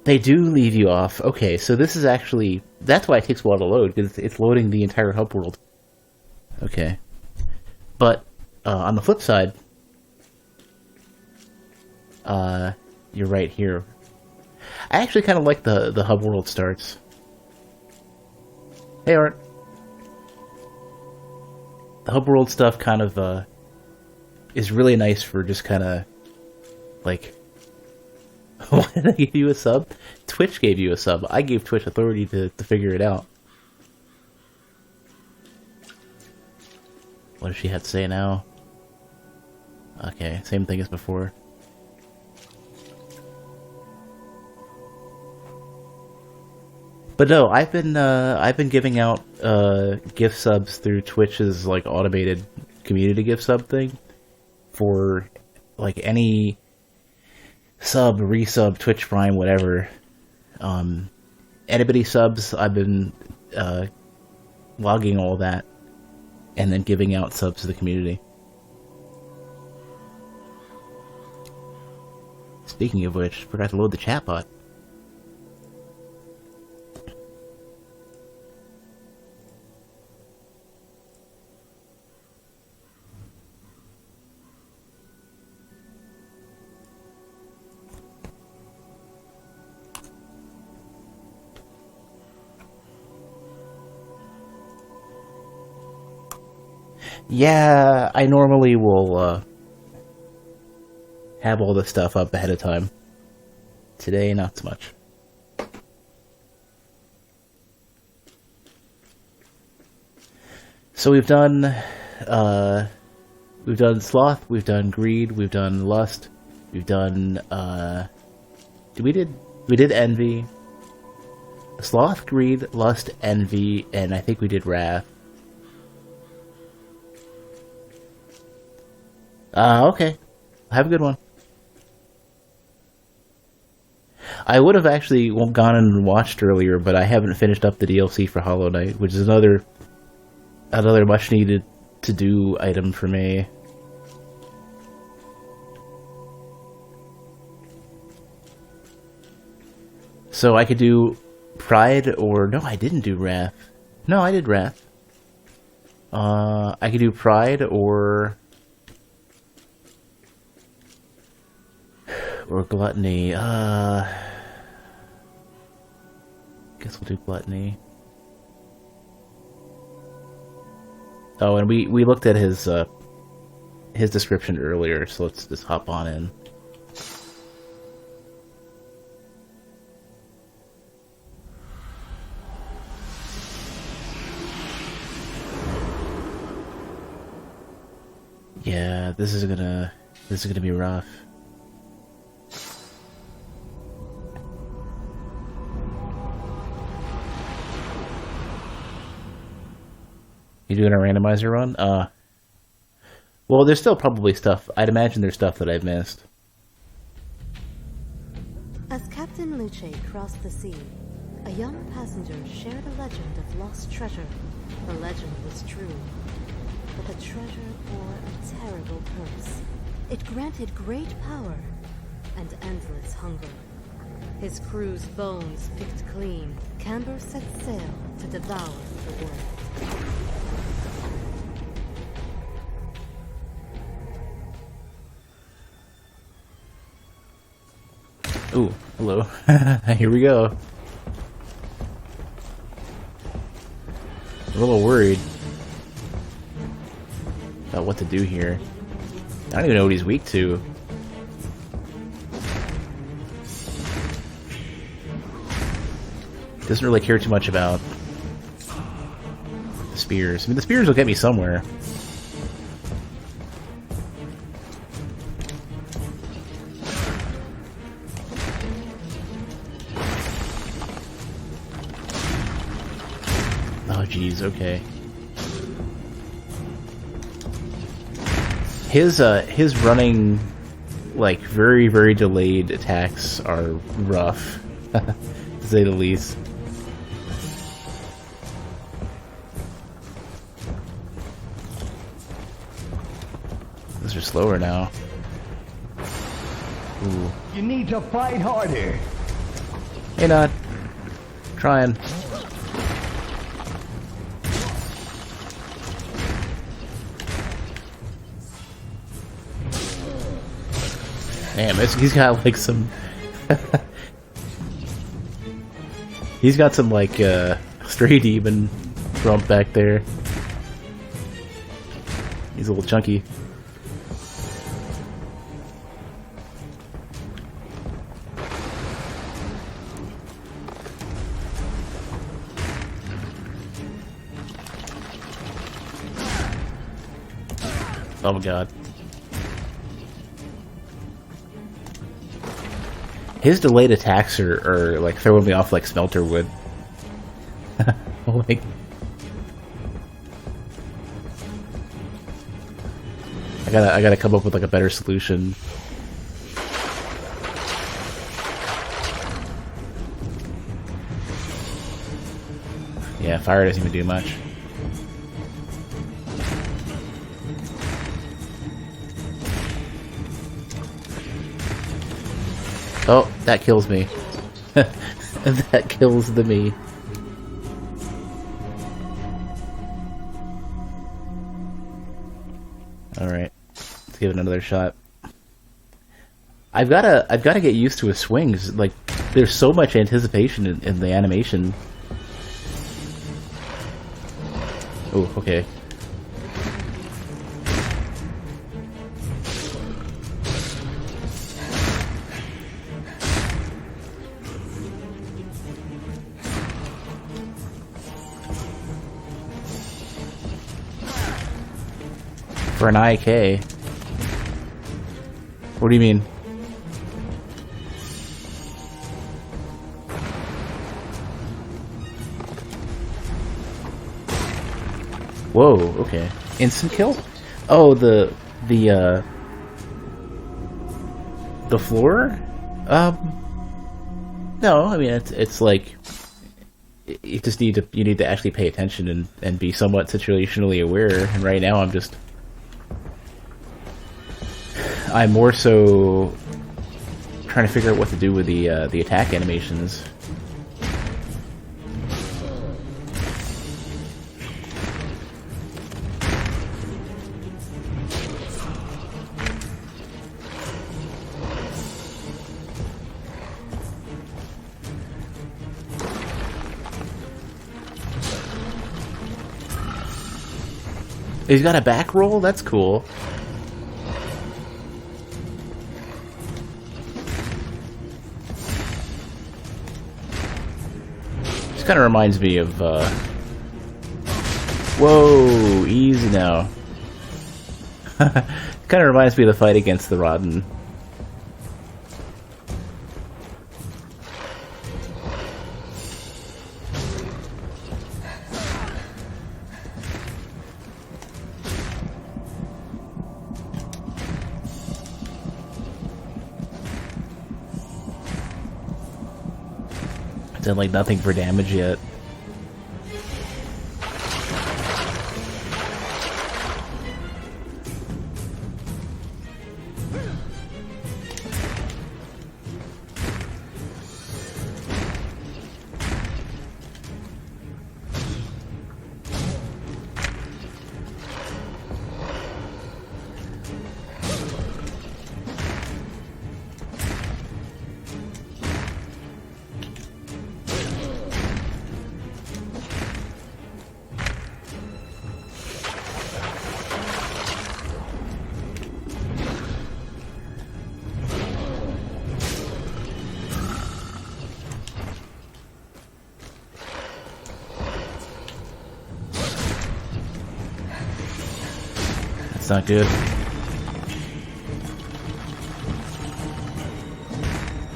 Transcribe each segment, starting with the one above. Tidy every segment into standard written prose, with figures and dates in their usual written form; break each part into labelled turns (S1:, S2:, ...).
S1: They do leave you off. Okay, so this is actually... That's why it takes a while to load, because it's loading the entire hub world. Okay. But, on the flip side... you're right here. I actually kind of like the hub world starts. Hey, Art. The hub world stuff kind of, is really nice for just kind of, like... Why did I give you a sub? Twitch gave you a sub. I gave Twitch authority to figure it out. What does she have to say now? Okay, same thing as before. But no, I've been giving out gift subs through Twitch's like automated community gift sub thing for like any sub, resub, Twitch Prime, whatever. Anybody subs, I've been logging all that and then giving out subs to the community. Speaking of which, forgot to load the chatbot. Yeah, I normally will have all this stuff up ahead of time. Today, not so much. So we've done sloth, we've done greed, we've done lust, we've done we did envy. Sloth, greed, lust, envy, and I think we did wrath. Okay. Have a good one. I would have actually gone and watched earlier, but I haven't finished up the DLC for Hollow Knight, which is another much needed to do item for me. So I could do Pride or... No, I didn't do Wrath. No, I did Wrath. I could do Pride or Gluttony. Guess we'll do Gluttony. Oh, and we looked at his description earlier, so let's just hop on in. Yeah, this is gonna be rough. You doing a randomizer run? Well, there's still probably stuff. I'd imagine there's stuff that I've missed.
S2: As Captain Luce crossed the sea, a young passenger shared a legend of lost treasure. The legend was true, but the treasure bore a terrible curse. It granted great power and endless hunger. His crew's bones picked clean, Camber set sail to devour the world.
S1: Ooh, hello. Here we go. I'm a little worried about what to do here. I don't even know what he's weak to. Doesn't really care too much about the spears. I mean, the spears will get me somewhere. Oh, geez, okay. His running, like, very, very delayed attacks are rough, to say the least. Those are slower now. Ooh.
S3: You need to fight harder.
S1: Hey, not trying. Damn, he's got like some. He's got some like stray demon rump back there. He's a little chunky. Oh my god. His delayed attacks are like throwing me off like smelter wood. Like, I gotta come up with like a better solution. Yeah, fire doesn't even do much. Oh, that kills me. That kills the me. Alright. Let's give it another shot. I've gotta get used to his swings. Like, there's so much anticipation in the animation. Oh, okay. For an IK? What do you mean? Whoa, okay. Instant kill? Oh, the floor? No, I mean it's like you just need to actually pay attention and be somewhat situationally aware, and right now I'm more so trying to figure out what to do with the attack animations. He's got a back roll? That's cool. This kind of reminds me of, whoa, easy now. Kind of reminds me of the fight against the Rodden. Done like nothing for damage yet. That's not good.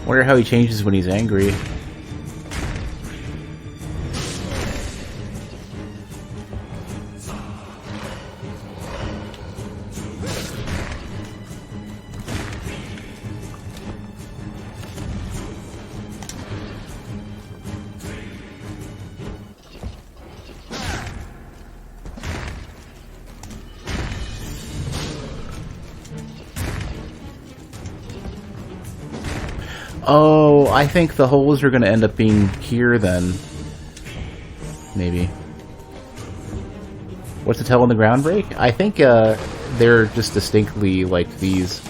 S1: Wonder how he changes when he's angry. Oh, I think the holes are going to end up being here then. Maybe. What's the tell on the ground break? I think they're just distinctly like these.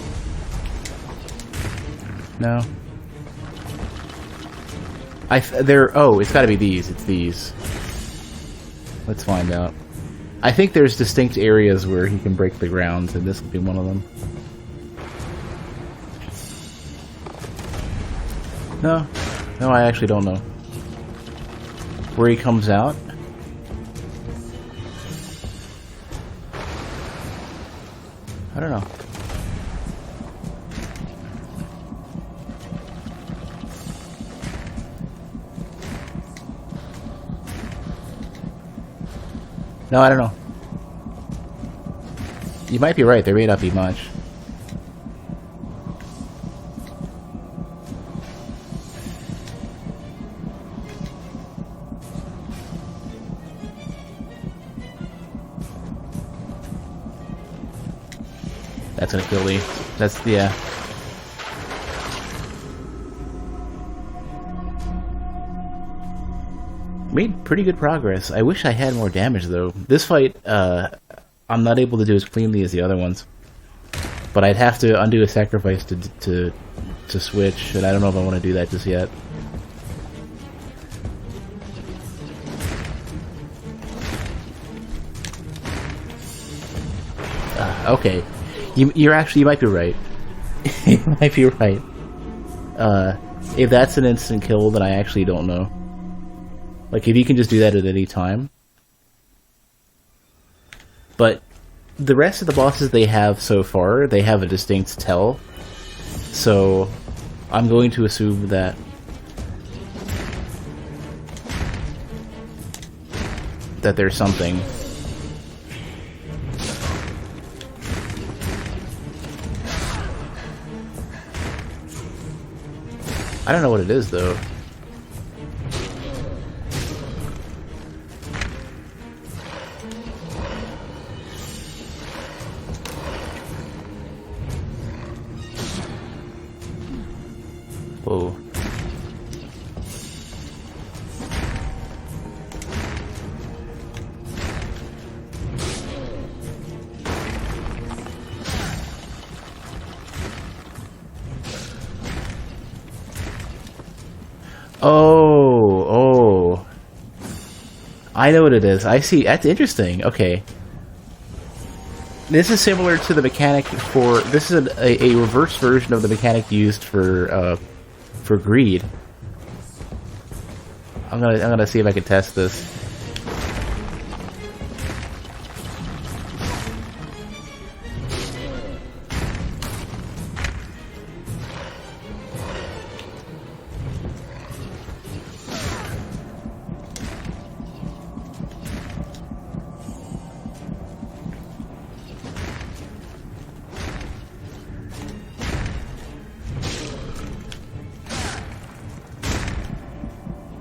S1: No. Oh, it's got to be these. It's these. Let's find out. I think there's distinct areas where he can break the ground, and this will be one of them. No. No, I actually don't know. Where he comes out? I don't know. No, I don't know. You might be right, there may not be much. That's gonna kill me. That's, yeah. Made pretty good progress. I wish I had more damage, though. This fight, I'm not able to do as cleanly as the other ones. But I'd have to undo a sacrifice to switch, and I don't know if I want to do that just yet. Okay. You might be right. You might be right. If that's an instant kill, then I actually don't know. Like, if you can just do that at any time. But the rest of the bosses they have so far, they have a distinct tell. So I'm going to assume that there's something. I don't know what it is, though. Whoa. Oh. I know what it is. I see. That's interesting. Okay. This is similar to the mechanic for... This is a reverse version of the mechanic used for greed. I'm gonna see if I can test this.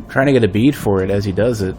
S1: Trying to get a bead for it as he does it.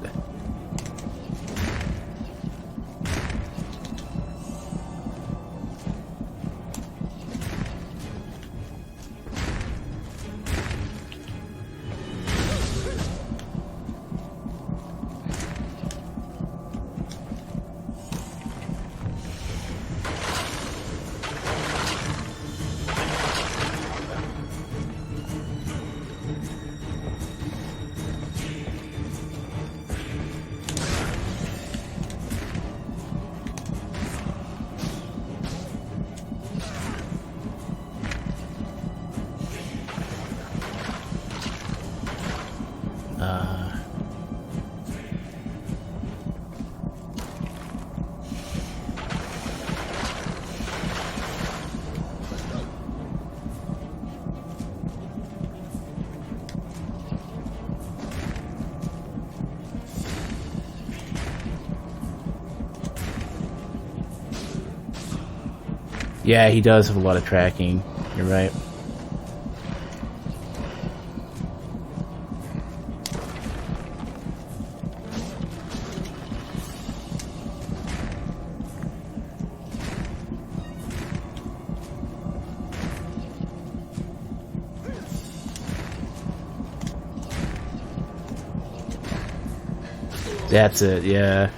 S1: Yeah, he does have a lot of tracking. You're right. That's it, yeah.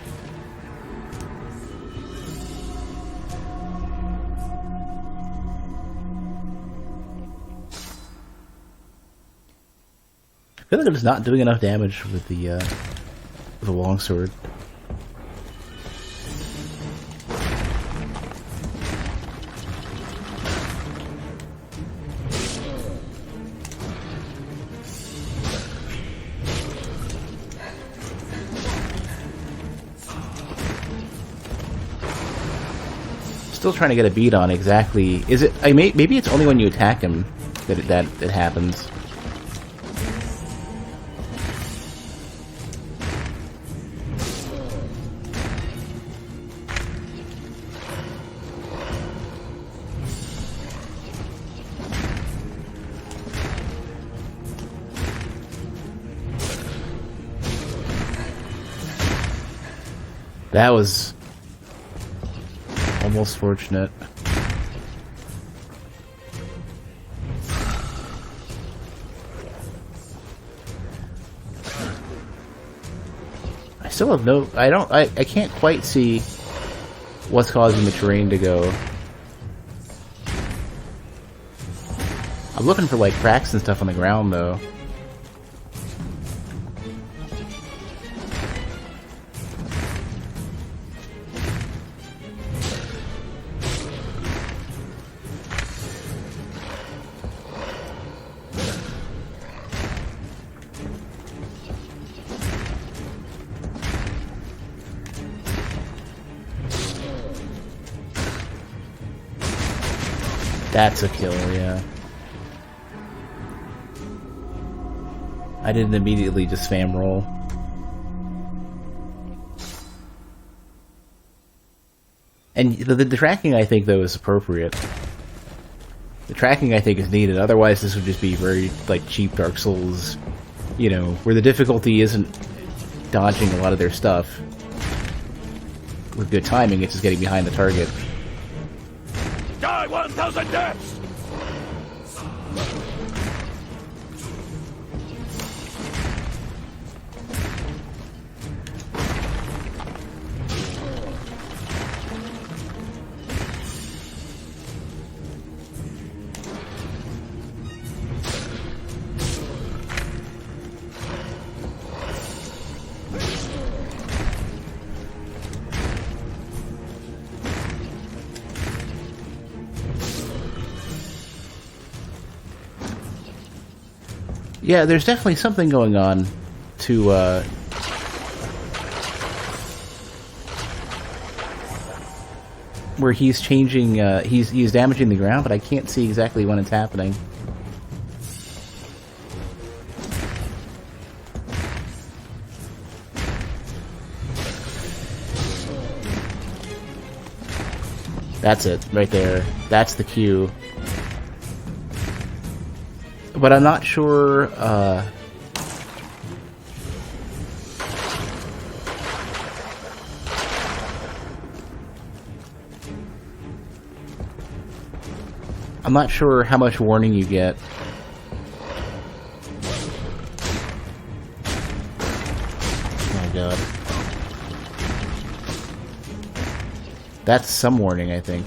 S1: I feel like I'm just not doing enough damage with the longsword. Still trying to get a beat on exactly. Is it? Maybe it's only when you attack him that it happens. That was almost fortunate. I still have no... I can't quite see what's causing the terrain to go. I'm looking for, like, cracks and stuff on the ground, though. That's a kill, yeah. I didn't immediately just spam roll. And the tracking, I think, though, is appropriate. The tracking, I think, is needed. Otherwise, this would just be very, like, cheap Dark Souls, you know, where the difficulty isn't dodging a lot of their stuff. With good timing, it's just getting behind the target.
S3: Die 1,000 deaths!
S1: Yeah, there's definitely something going on to, where he's changing, he's damaging the ground, but I can't see exactly when it's happening. That's it, right there. That's the cue. But I'm not sure, I'm not sure how much warning you get. Oh my god. That's some warning, I think.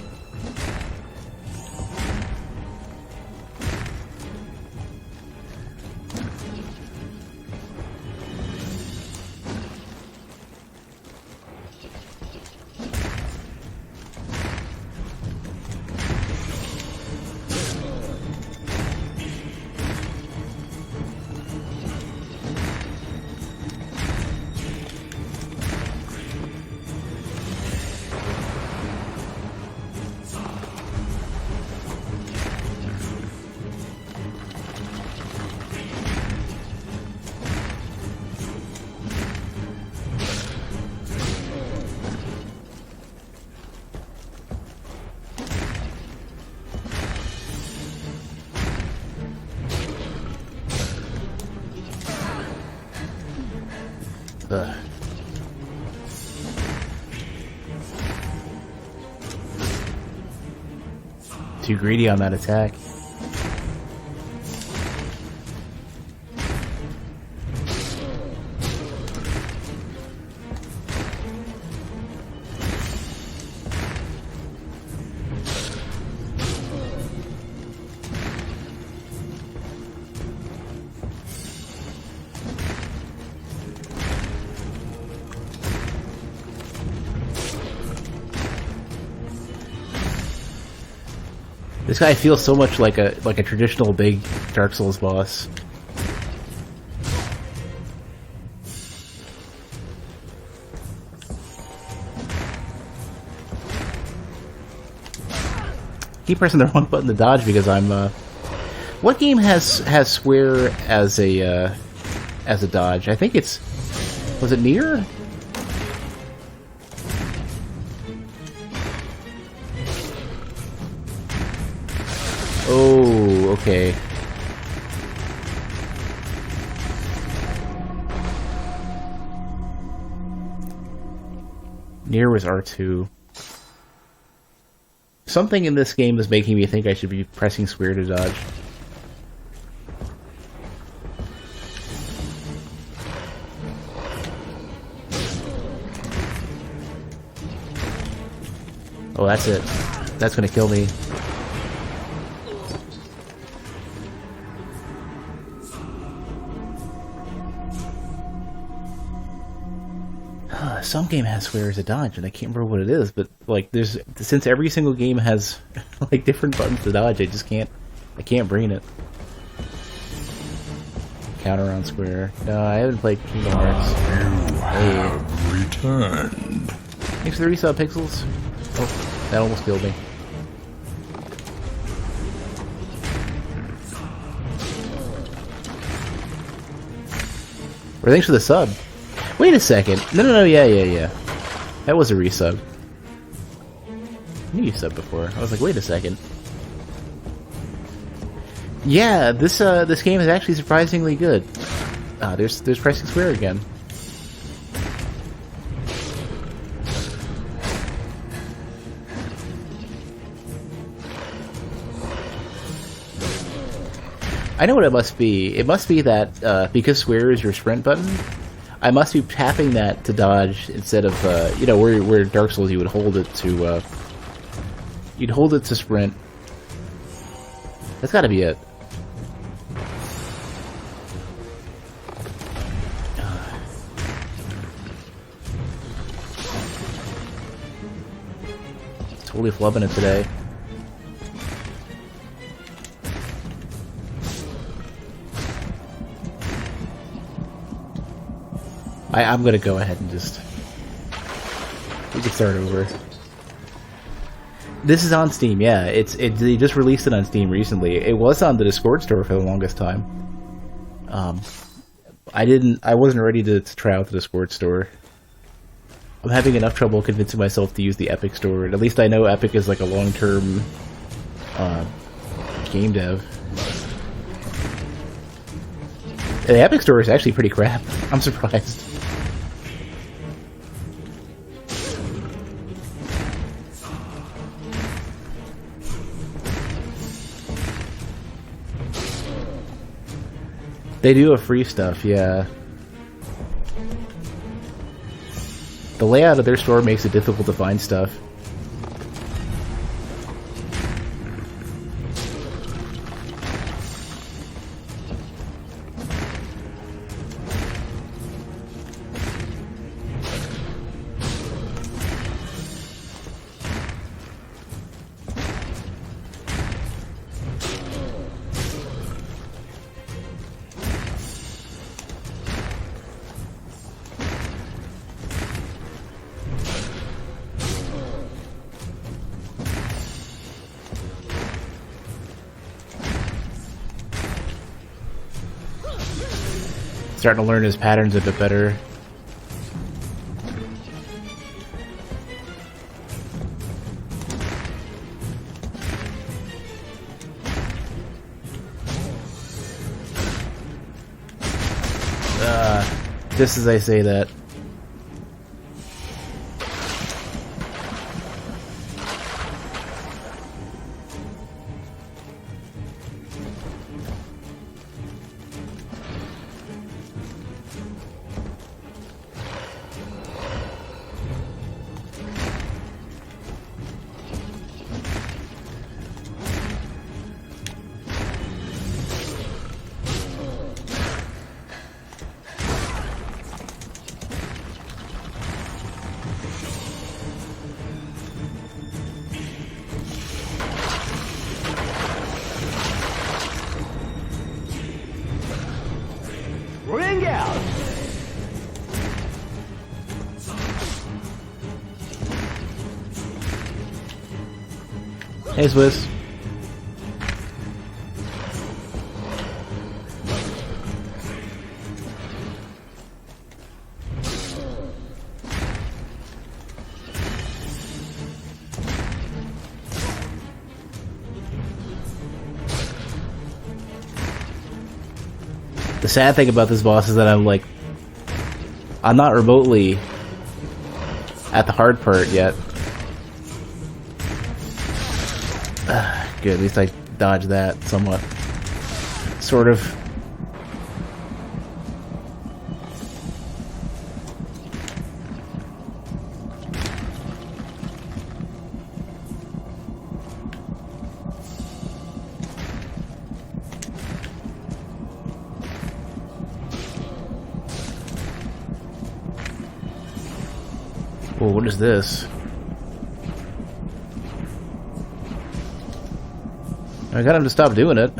S1: Ugh. Too greedy on that attack. This guy feels so much like a traditional big Dark Souls boss. Keep pressing the wrong button to dodge because I'm. What game has square as a dodge? I think it's. Was it Nier? Oh, okay. Nier was R2. Something in this game is making me think I should be pressing square to dodge. Oh, that's it. That's gonna kill me. Some game has square as a dodge, and I can't remember what it is, but like, since every single game has like different buttons to dodge, I can't brain it. Counter on square. No, I haven't played Kingdom Hearts.
S3: You have returned.
S1: Thanks for the resub, Pixels. Oh, that almost killed me. Or thanks for the sub. Wait a second. No, yeah. That was a resub. I knew you subbed before. I was like, wait a second. Yeah, this game is actually surprisingly good. Ah, there's pressing square again. I know what it must be. It must be that because square is your sprint button, I must be tapping that to dodge instead of where Dark Souls you would hold it to you'd hold it to sprint. That's got to be it. Totally flubbing it today. I'm gonna go ahead and we can start over. This is on Steam, yeah. They just released it on Steam recently. It was on the Discord store for the longest time. I wasn't ready to try out the Discord store. I'm having enough trouble convincing myself to use the Epic store, and at least I know Epic is like a long-term game dev. And the Epic store is actually pretty crap. I'm surprised. They do have free stuff, yeah. The layout of their store makes it difficult to find stuff. Starting to learn his patterns a bit better. Just as I say that.
S4: Ring out!
S1: Hey, Swiss. The sad thing about this boss is that I'm not remotely at the hard part yet. Good, at least I dodged that somewhat. Sort of. Whoa, what is this? I got him to stop doing it.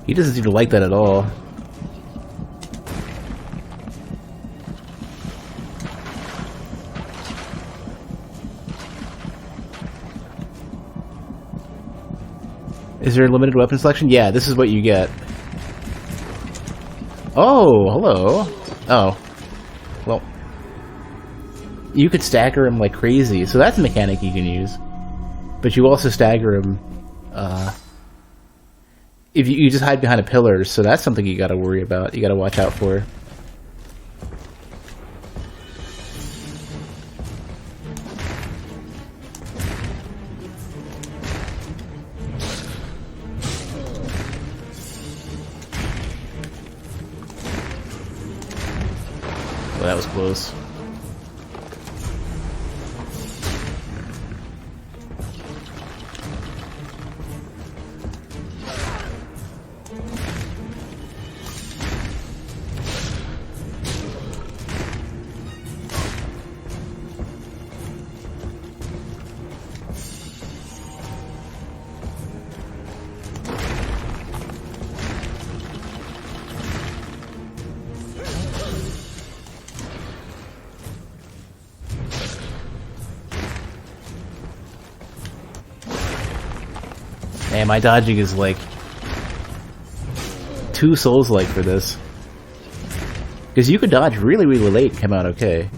S1: He doesn't seem to like that at all. Is there a limited weapon selection? Yeah, this is what you get. Oh, hello. Oh. Well. You could stagger him like crazy, so that's a mechanic you can use. But you also stagger him, if you just hide behind a pillar, so that's something you gotta worry about, you gotta watch out for. Well, that was close. Man, my dodging is like too Souls-like for this. Because you could dodge really, really late and come out okay.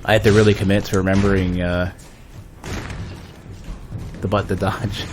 S1: I have to really commit to remembering the button to dodge.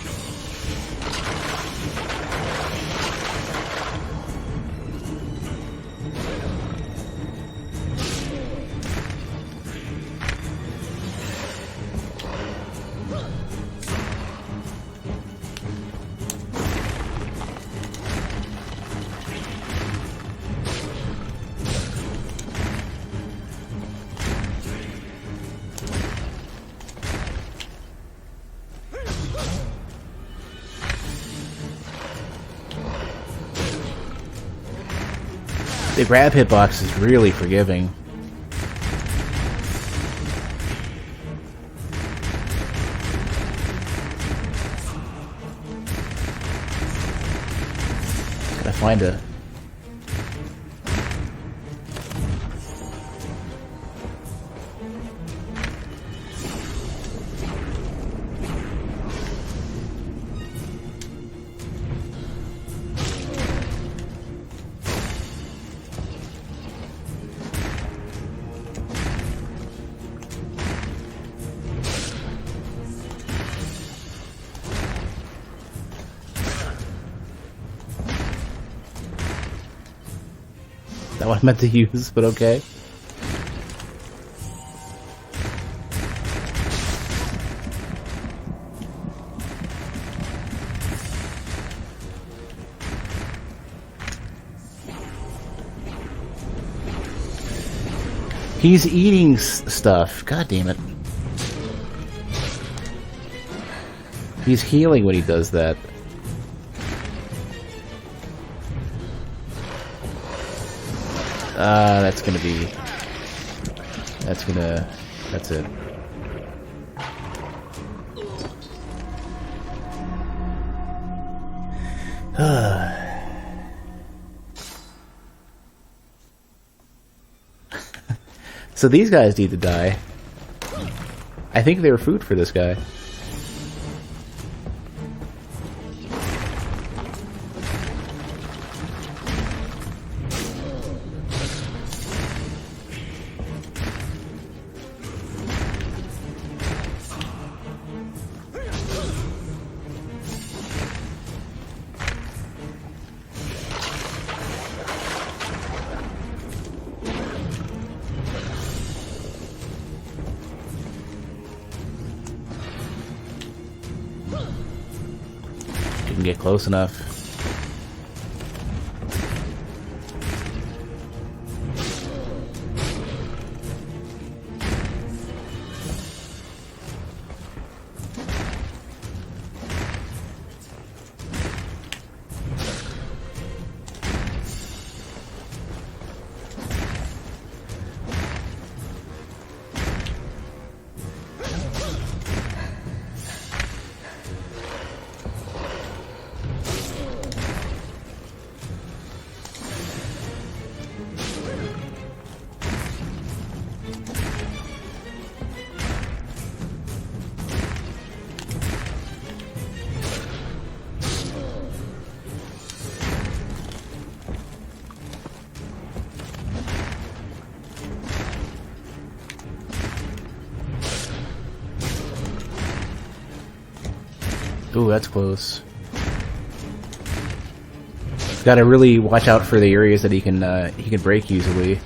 S1: The grab hitbox is really forgiving. find a... That what I meant to use, but okay. He's eating stuff. God damn it. He's healing when he does that. That's gonna be... That's it. So these guys need to die. I think they were food for this guy. Didn't get close enough. Ooh, that's close. Gotta really watch out for the areas that he can break easily.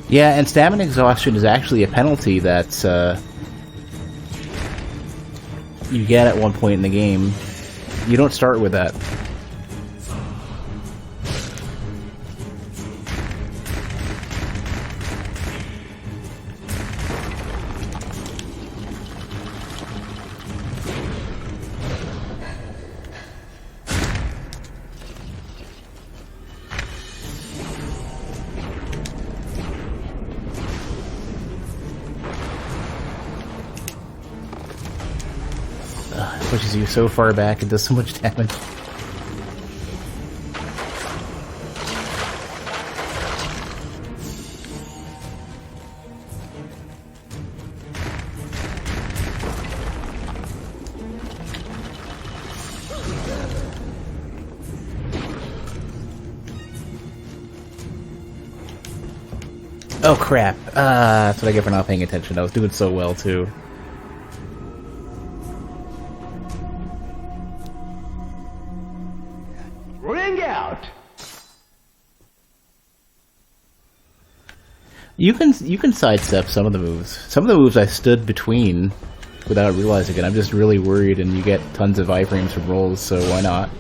S1: Yeah, and stamina exhaustion is actually a penalty that you get at one point in the game. You don't start with that. Pushes you so far back and does so much damage. Oh crap. That's what I get for not paying attention. I was doing so well too. You can sidestep some of the moves. Some of the moves I stood between without realizing it. I'm just really worried, and you get tons of iframes from rolls, so why not?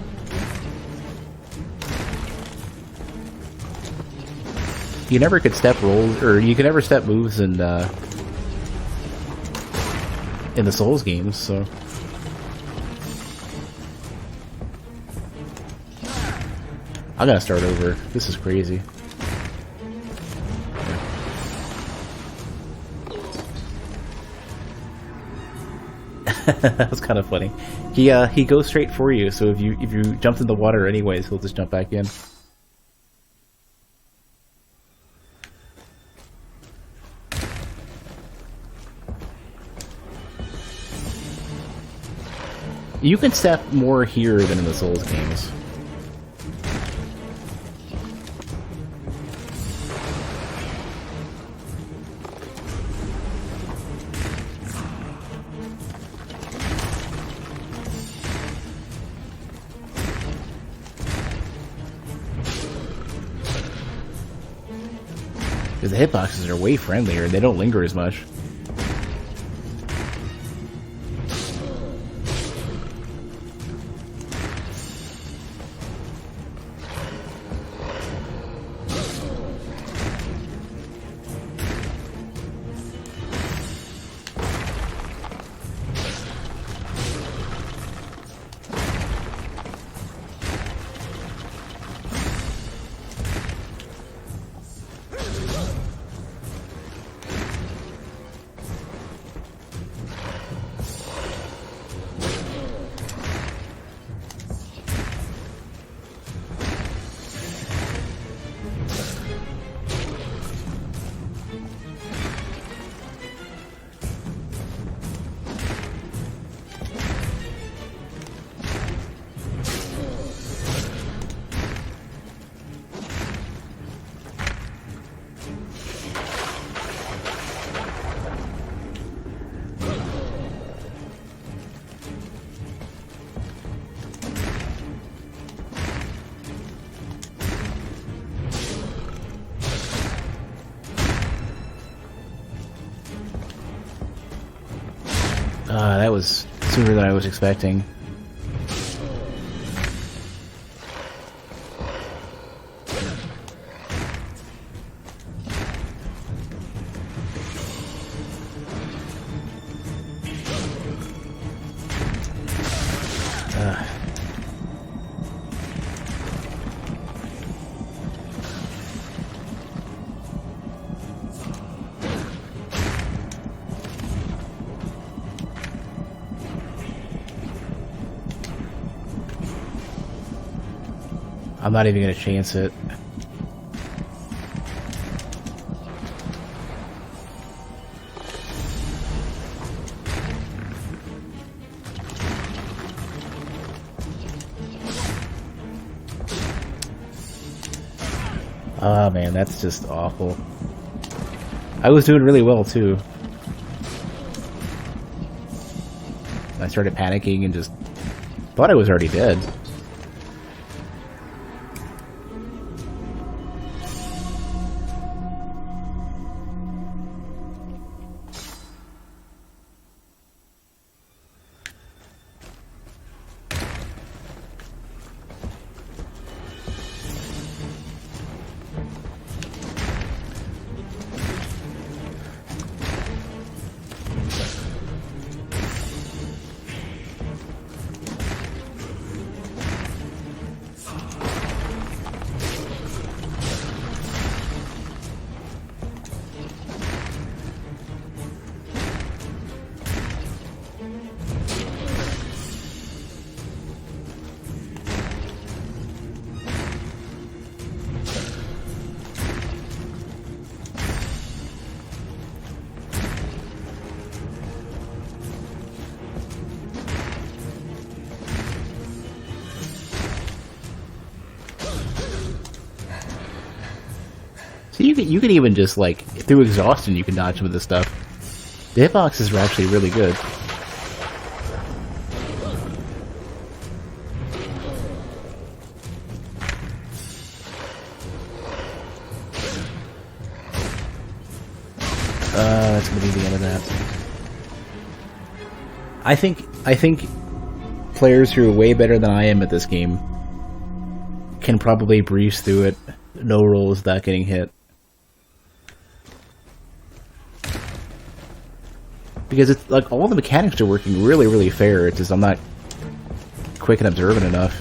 S1: You never could step rolls, or you could never step moves and in the Souls games, so... I gotta start over. This is crazy. That was kind of funny. He goes straight for you, so if you jumped in the water anyways, he'll just jump back in. You can step more here than in the Souls games. Because the hitboxes are way friendlier and they don't linger as much. That was sooner than I was expecting. I'm not even gonna chance it. Oh man, that's just awful. I was doing really well too. I started panicking and just thought I was already dead. So you can even just, like, through exhaustion you can dodge some of this stuff. The hitboxes are actually really good. That's gonna be the end of that. I think players who are way better than I am at this game can probably breeze through it, no rolls without getting hit. Because it's like all the mechanics are working really, really fair. It's just I'm not quick and observant enough.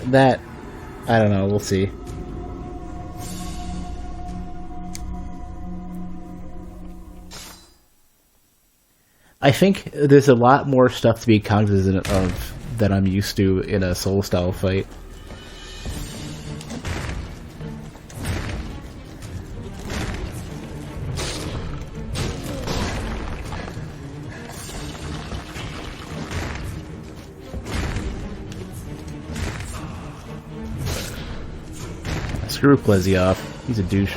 S1: That, I don't know, we'll see. I think there's a lot more stuff to be cognizant of than I'm used to in a soul-style fight. Screw Plesioff. He's a douche.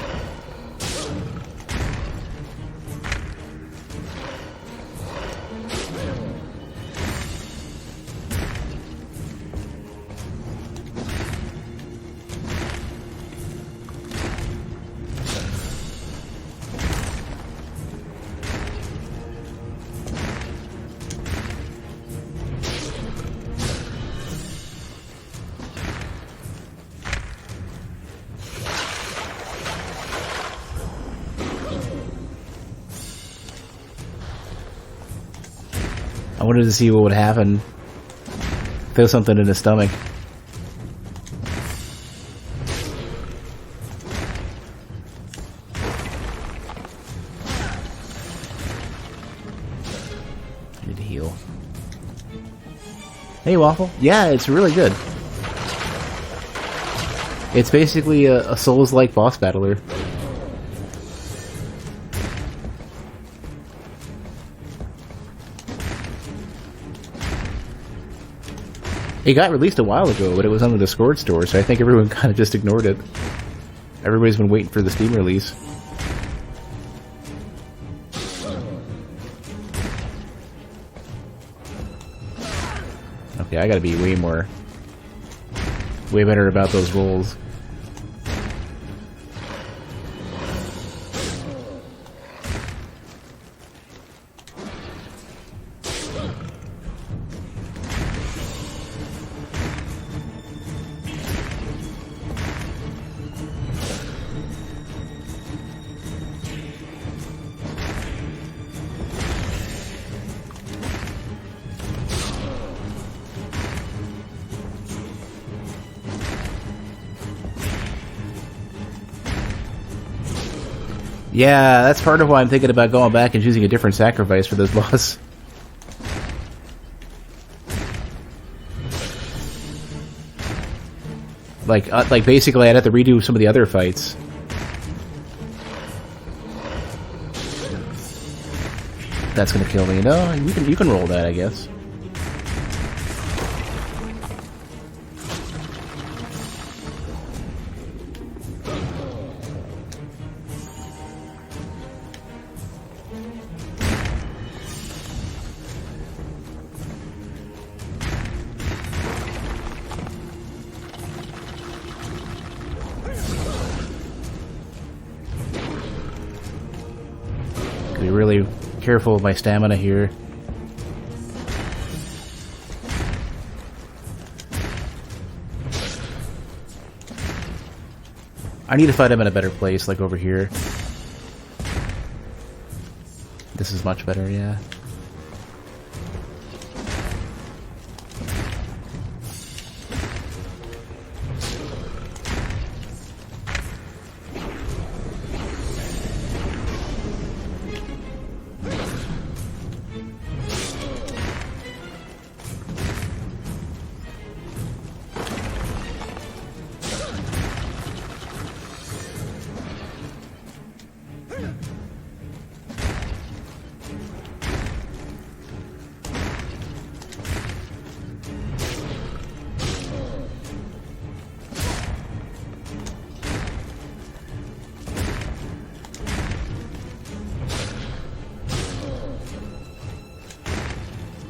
S1: I wanted to see what would happen. Throw something in his stomach. I need to heal. Hey, Waffle. Yeah, it's really good. It's basically a Souls-like boss battler. It got released a while ago, but it was on the Discord store, so I think everyone kind of just ignored it. Everybody's been waiting for the Steam release. Okay, I gotta be way better about those rolls. Yeah, that's part of why I'm thinking about going back and choosing a different sacrifice for this boss. Like basically I'd have to redo some of the other fights. That's gonna kill me. No, you can roll that, I guess. Be really careful with my stamina here. I need to fight him in a better place, like over here. This is much better, yeah.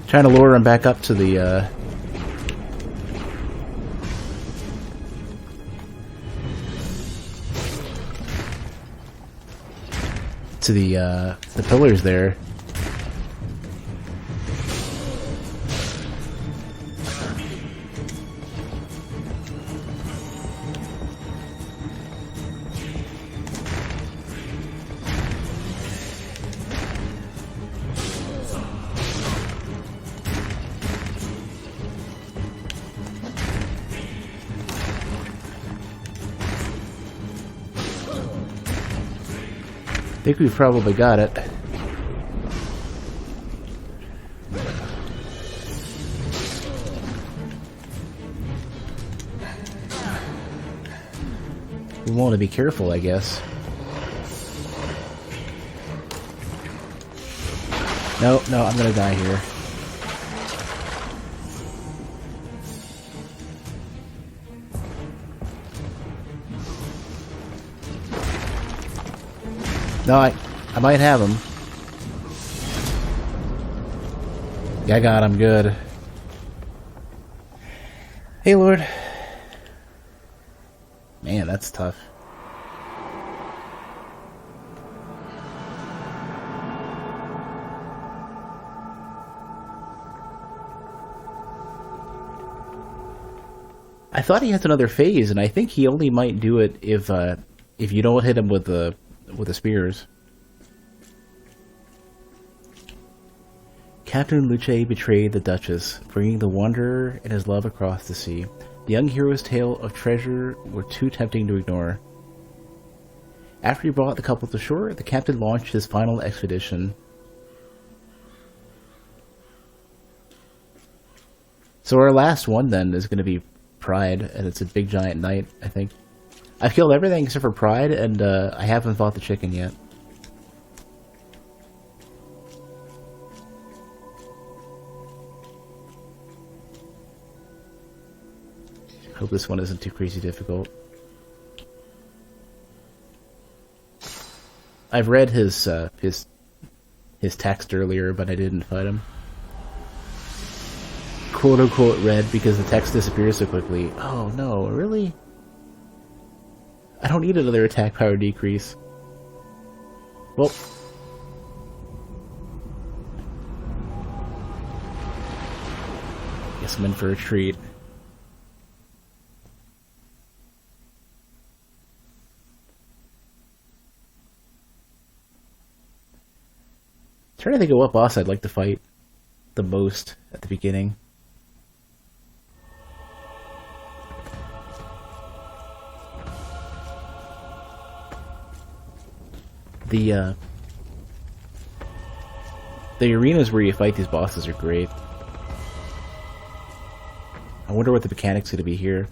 S1: Trying to lure him back up to the to the pillars there. I think we've probably got it. We want to be careful, I guess. No, I'm gonna die here. No, I might have him. Yeah, I got him. Good. Hey, Lord. Man, that's tough. I thought he has another phase, and I think he only might do it if you don't hit him with the spears. Captain Luce betrayed the Duchess, bringing the Wanderer and his love across the sea. The young hero's tale of treasure were too tempting to ignore. After he brought the couple to shore, the captain launched his final expedition. So our last one then is going to be Pride, and it's a big giant knight, I think. I've killed everything except for Pride, and I haven't fought the chicken yet. Hope this one isn't too crazy difficult. I've read his text earlier, but I didn't fight him. "Quote unquote read" because the text disappears so quickly. Oh no, really? I don't need another attack power decrease. Well, guess I'm in for a treat. Trying to think of what boss I'd like to fight the most at the beginning. The arenas where you fight these bosses are great. I wonder what the mechanic's going to be here.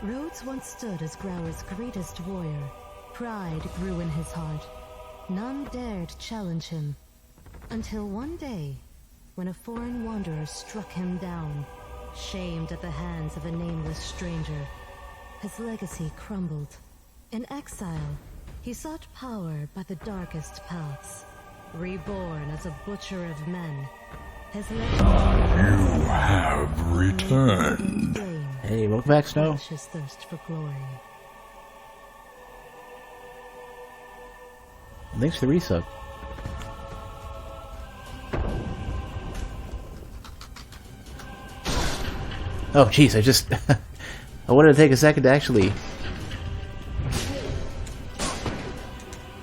S2: Rhodes once stood as Grauer's greatest warrior. Pride grew in his heart. None dared challenge him. Until one day, when a foreign wanderer struck him down, shamed at the hands of a nameless stranger. His legacy crumbled. In exile, he sought power by the darkest paths. Reborn as a butcher of men, his legacy...
S3: You have returned.
S1: Hey, welcome back, Snow.
S2: His thirst for glory.
S1: Thanks for the resub. Oh, jeez, I wanted to take a second to actually...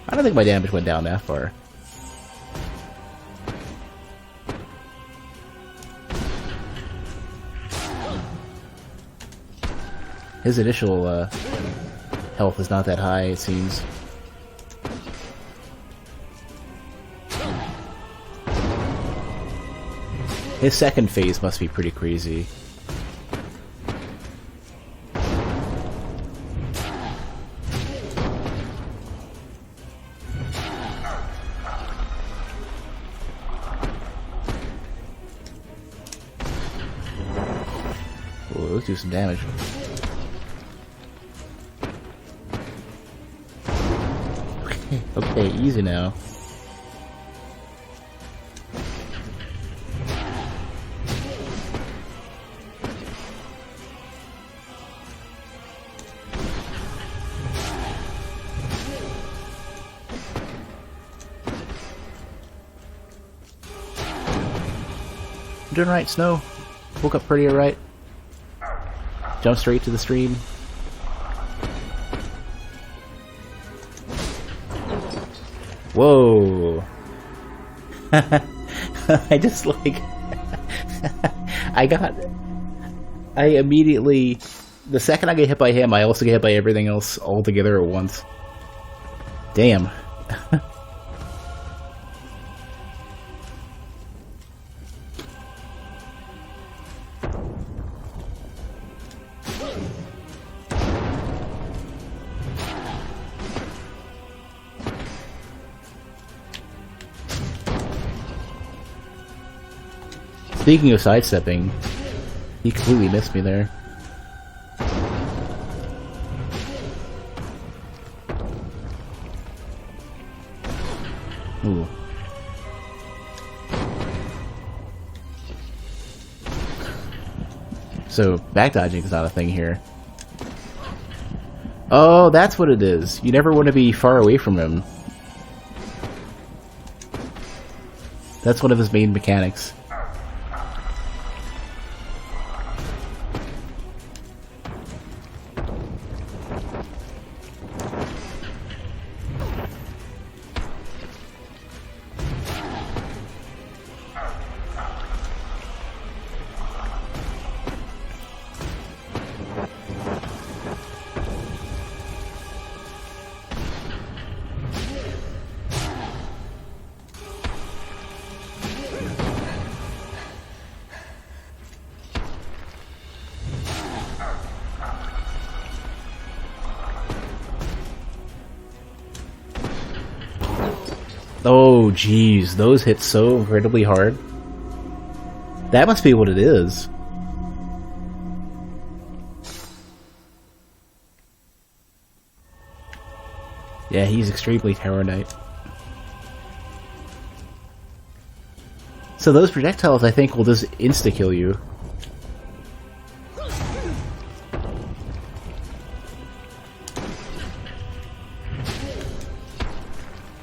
S1: I don't think my damage went down that far. His initial health is not that high, it seems. His second phase must be pretty crazy. Oh, let's do some damage. Okay, easy now. I'm doing right, Snow. Woke up pretty alright. Jump straight to the stream. Whoa. I just like... I immediately... The second I get hit by him, I also get hit by everything else all together at once. Damn. Speaking of sidestepping, he completely missed me there. Ooh. So, backdodging is not a thing here. Oh, that's what it is. You never want to be far away from him. That's one of his main mechanics. Oh, jeez, those hit so incredibly hard. That must be what it is. Yeah, he's extremely Tower Knight. So those projectiles, I think, will just insta-kill you.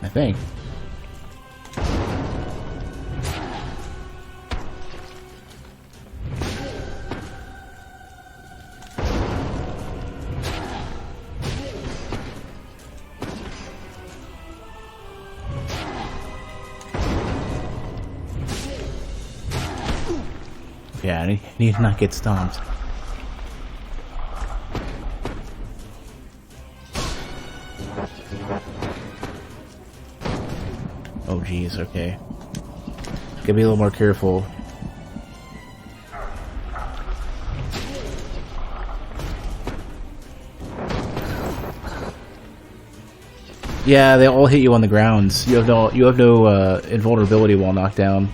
S1: I think. Yeah, I need to not get stomped. Oh jeez, okay. Gotta be a little more careful. Yeah, they all hit you on the grounds. You have no invulnerability while knocked down.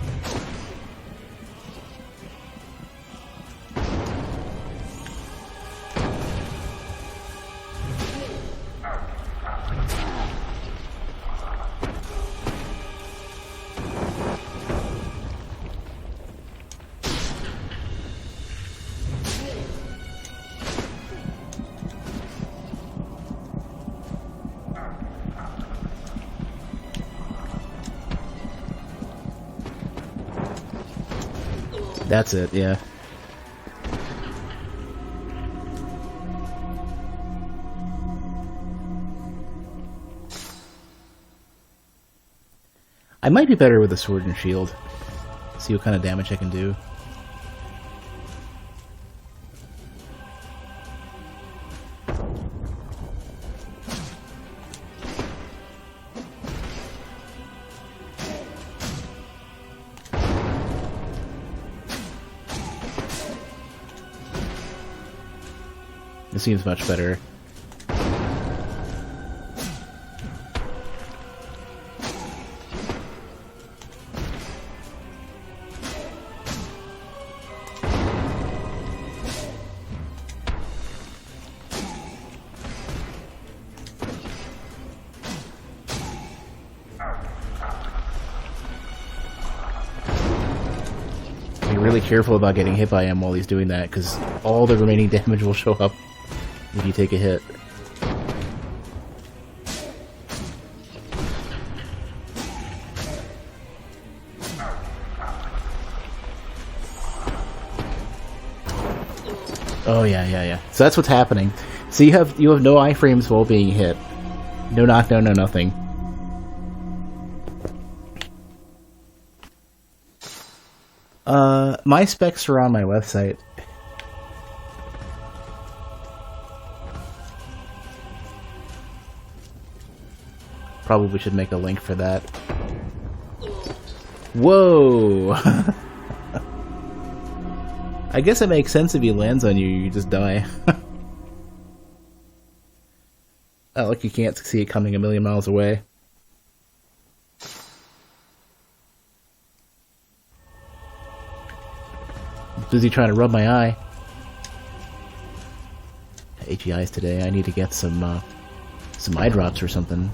S1: That's it, yeah. I might be better with a sword and shield. See what kind of damage I can do. It seems much better. Be really careful about getting hit by him while he's doing that, because all the remaining damage will show up if you take a hit. Oh yeah. So that's what's happening. So you have no iframes while being hit. No knockdown, no nothing. My specs are on my website. Probably should make a link for that. Whoa! I guess it makes sense if he lands on you, you just die. Oh, like you can't see it coming a million miles away. Busy trying to rub my eye. AGIs today. I need to get some eye drops or something.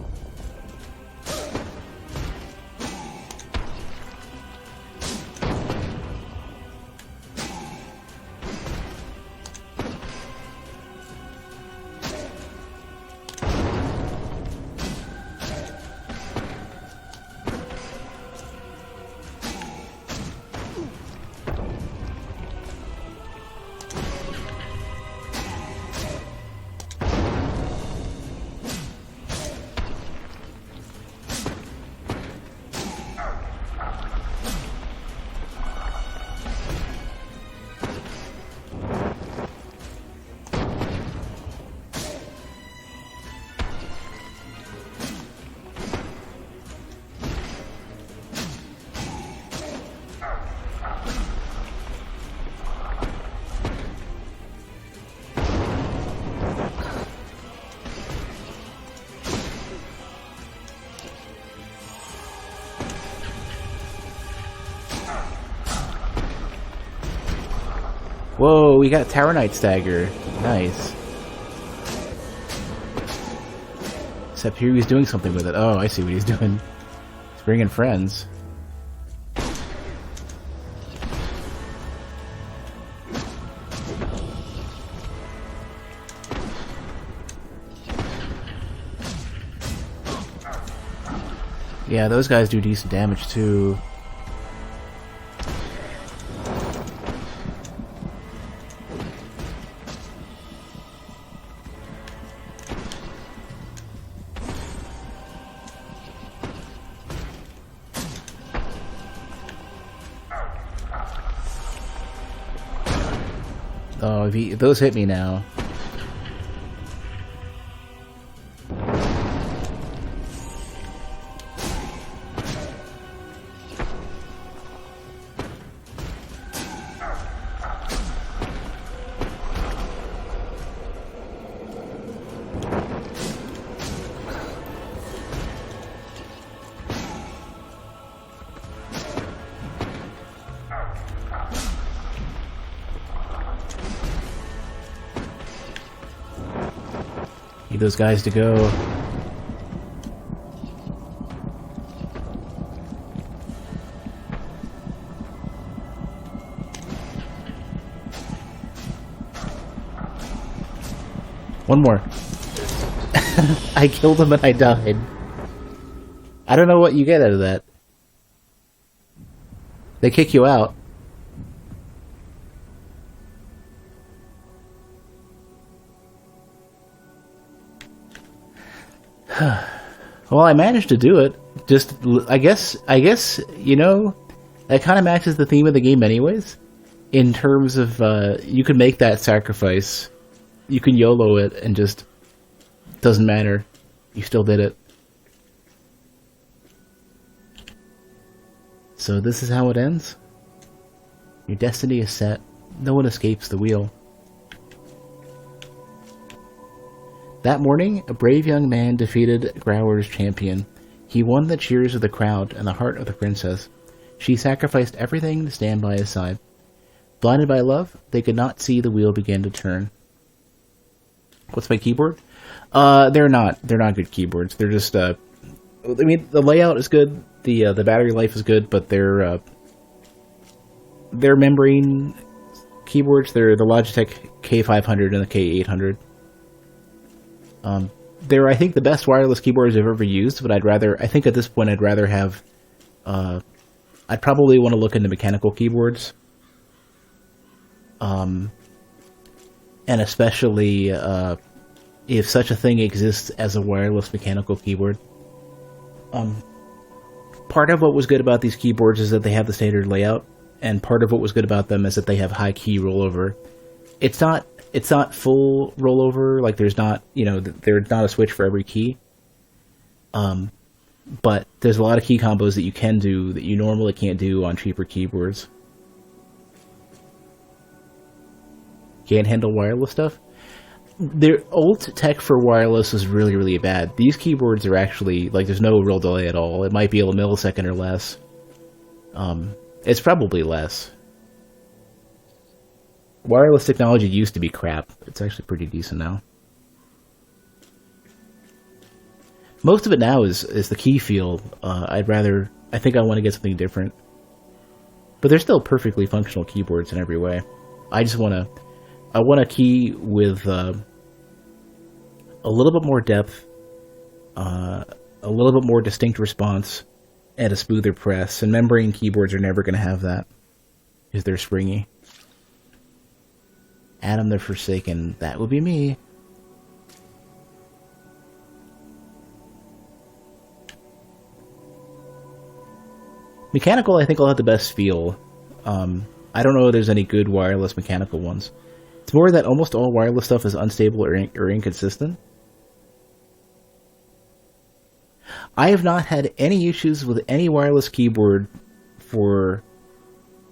S1: Whoa, we got Tower Knight Stagger. Nice. Except here he's doing something with it. Oh, I see what he's doing. He's bringing friends. Yeah, those guys do decent damage too. Oh, if those hit me now. Need those guys to go. One more. I killed him and I died. I don't know what you get out of that. They kick you out. Well, I managed to do it. Just, I guess, you know, that kind of matches the theme of the game anyways. In terms of, you can make that sacrifice. You can YOLO it and just, doesn't matter. You still did it. So this is how it ends. Your destiny is set. No one escapes the wheel. That morning, a brave young man defeated Grauer's champion. He won the cheers of the crowd and the heart of the princess. She sacrificed everything to stand by his side. Blinded by love, they could not see the wheel begin to turn. What's my keyboard? They're not good keyboards. They're just, I mean, the layout is good, the battery life is good, but they're membrane keyboards. They're the Logitech K500 and the K800. They're, I think, the best wireless keyboards I've ever used, but I think at this point I'd rather have, I'd probably want to look into mechanical keyboards. and especially if such a thing exists as a wireless mechanical keyboard. Part of what was good about these keyboards is that they have the standard layout, and part of what was good about them is that they have high key rollover. It's not full rollover, like there's not, there's not a switch for every key. But there's a lot of key combos that you can do that you normally can't do on cheaper keyboards. Can't handle wireless stuff? Their old tech for wireless is really, really bad. These keyboards are actually, like, there's no real delay at all. It might be a millisecond or less. It's probably less. Wireless technology used to be crap. It's actually pretty decent now. Most of it now is the key feel. I think I want to get something different. But they're still perfectly functional keyboards in every way. I want a key with a little bit more depth, a little bit more distinct response, and a smoother press. And membrane keyboards are never going to have that, because they're springy. Adam the Forsaken, that would be me. Mechanical, I think, will have the best feel. I don't know if there's any good wireless mechanical ones. It's more that almost all wireless stuff is unstable or inconsistent. I have not had any issues with any wireless keyboard for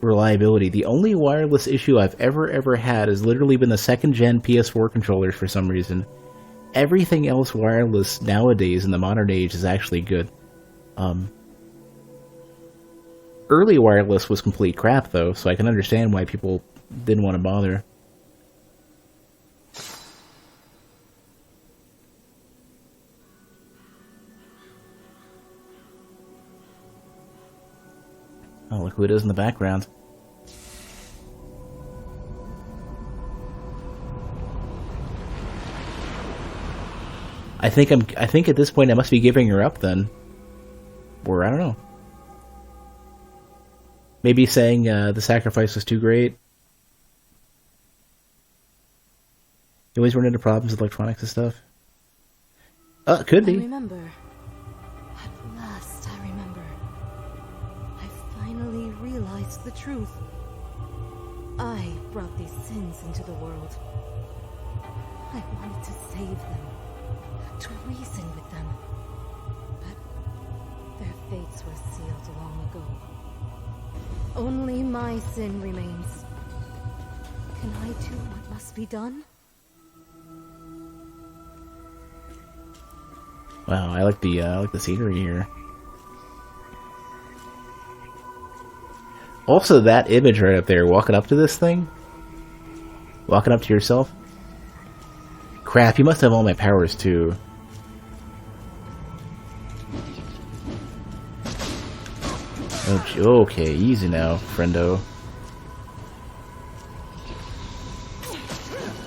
S1: reliability. The only wireless issue I've ever had has literally been the second-gen PS4 controllers for some reason. Everything else wireless nowadays in the modern age is actually good. Early wireless was complete crap, though, so I can understand why people didn't want to bother. Oh, look who it is in the background. I think at this point I must be giving her up then. Or I don't know. Maybe saying the sacrifice was too great. You always run into problems with electronics and stuff. Could be.
S2: I remember. At last I remember. I finally realized the truth. I brought these sins into the world. I wanted to save them, to reason with them. But their fates were sealed long ago. Only my sin remains. Can I do what must be done?
S1: Wow, I like the scenery here. Also, that image right up there, walking up to this thing, walking up to yourself. Crap, you must have all my powers too. Okay, easy now, friendo.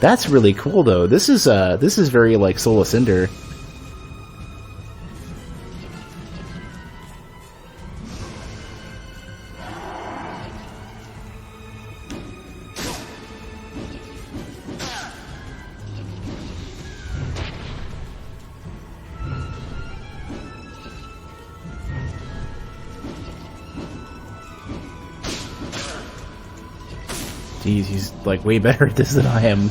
S1: That's really cool, though. This is very like Soul Cinder. Jeez, he's like way better at this than I am.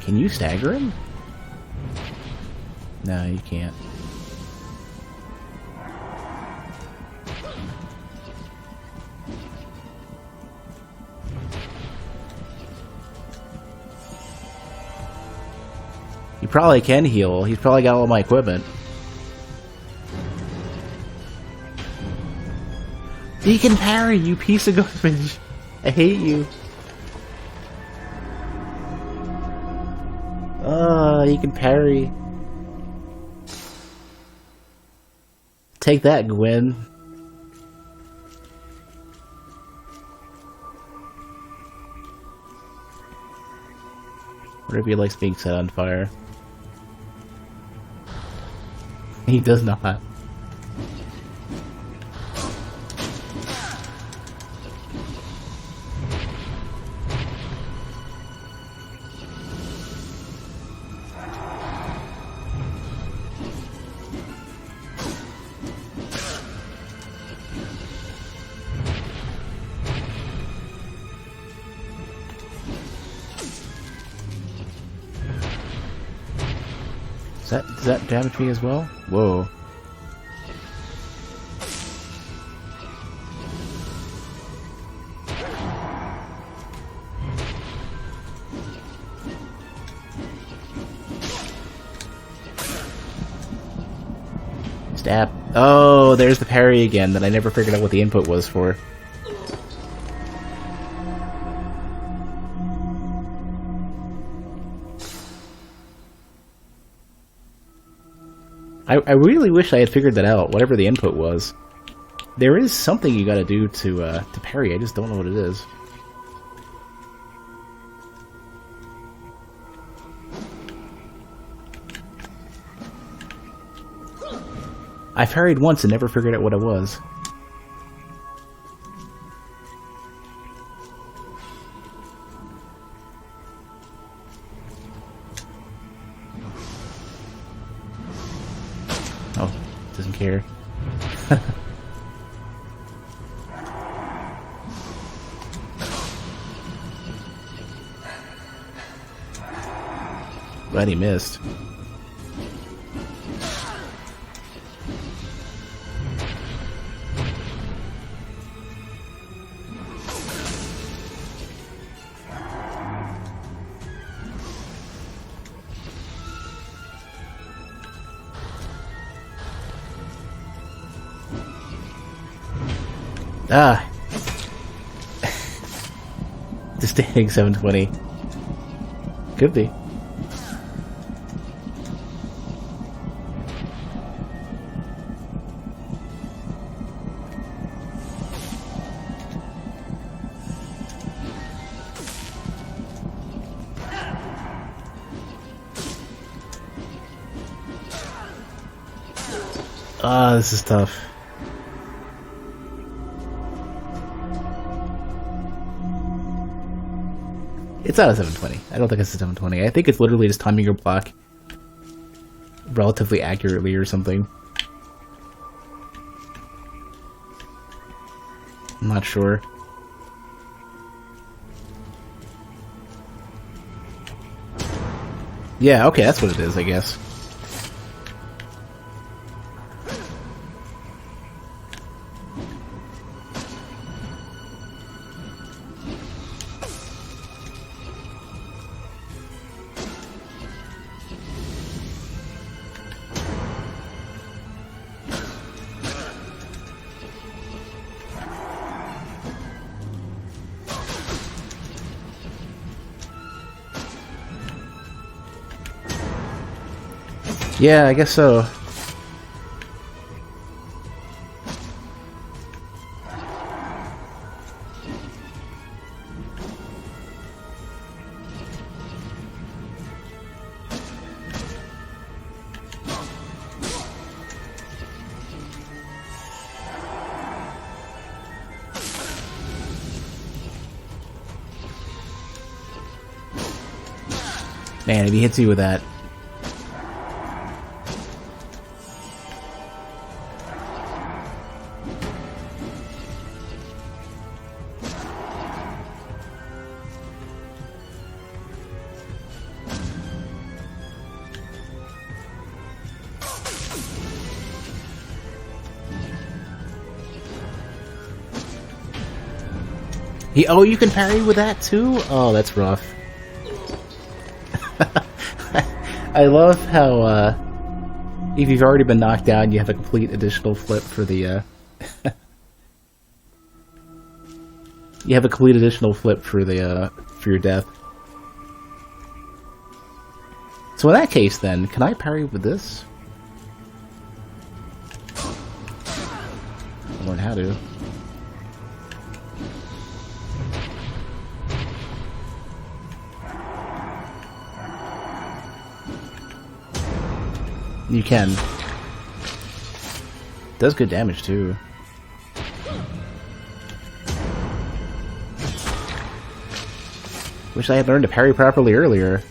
S1: Can you stagger him? No, you can't. He probably can heal. He's probably got all my equipment. He can parry, you piece of garbage. I hate you. He can parry. Take that, Gwen. What if he likes being set on fire? He does not. Does that damage me as well? Whoa. Stab. Oh, there's the parry again that I never figured out what the input was for. I really wish I had figured that out, whatever the input was. There is something you gotta do to parry, I just don't know what it is. I parried once and never figured out what it was. Oh, doesn't care. Glad he missed. Ah! Just standing 720. Could be. Ah, this is tough. It's not a 720. I don't think it's a 720. I think it's literally just timing your block relatively accurately or something. I'm not sure. Yeah, okay, that's what it is, I guess. Yeah, I guess so. Man, if he hits you with that. Oh, you can parry with that too? Oh, that's rough. I love how, if you've already been knocked down, you have a complete additional flip for the, you have a complete additional flip for the, for your death. So in that case then, can I parry with this? I'll learn how to. You can. Does good damage too. Wish I had learned to parry properly earlier.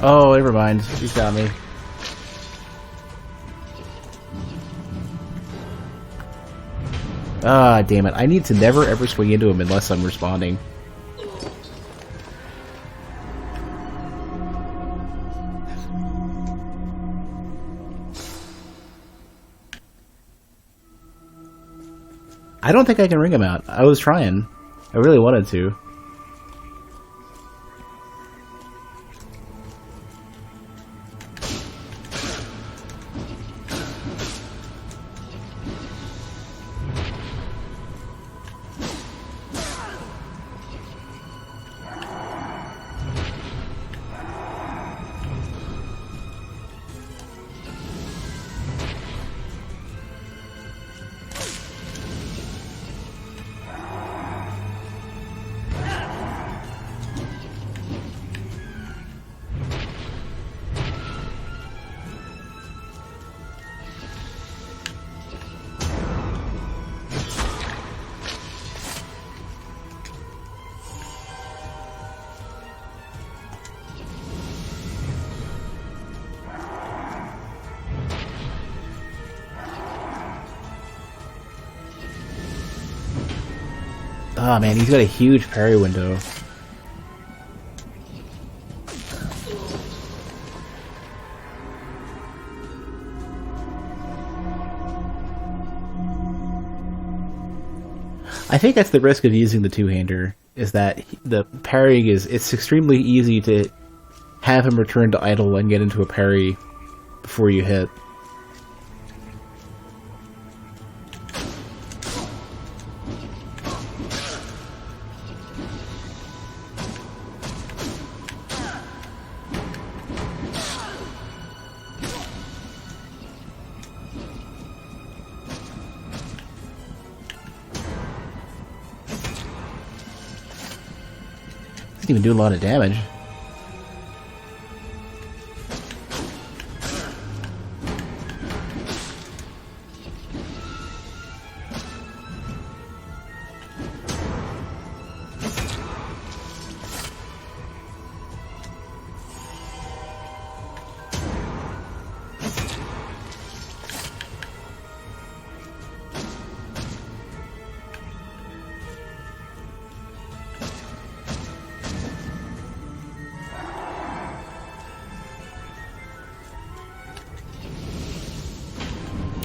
S1: Oh, never mind. He's got me. Ah, damn it. I need to never ever swing into him unless I'm responding. I don't think I can ring him out. I was trying. I really wanted to. Oh man, he's got a huge parry window. I think that's the risk of using the two-hander, is that the parrying it's extremely easy to have him return to idle and get into a parry before you hit. Doesn't even do a lot of damage.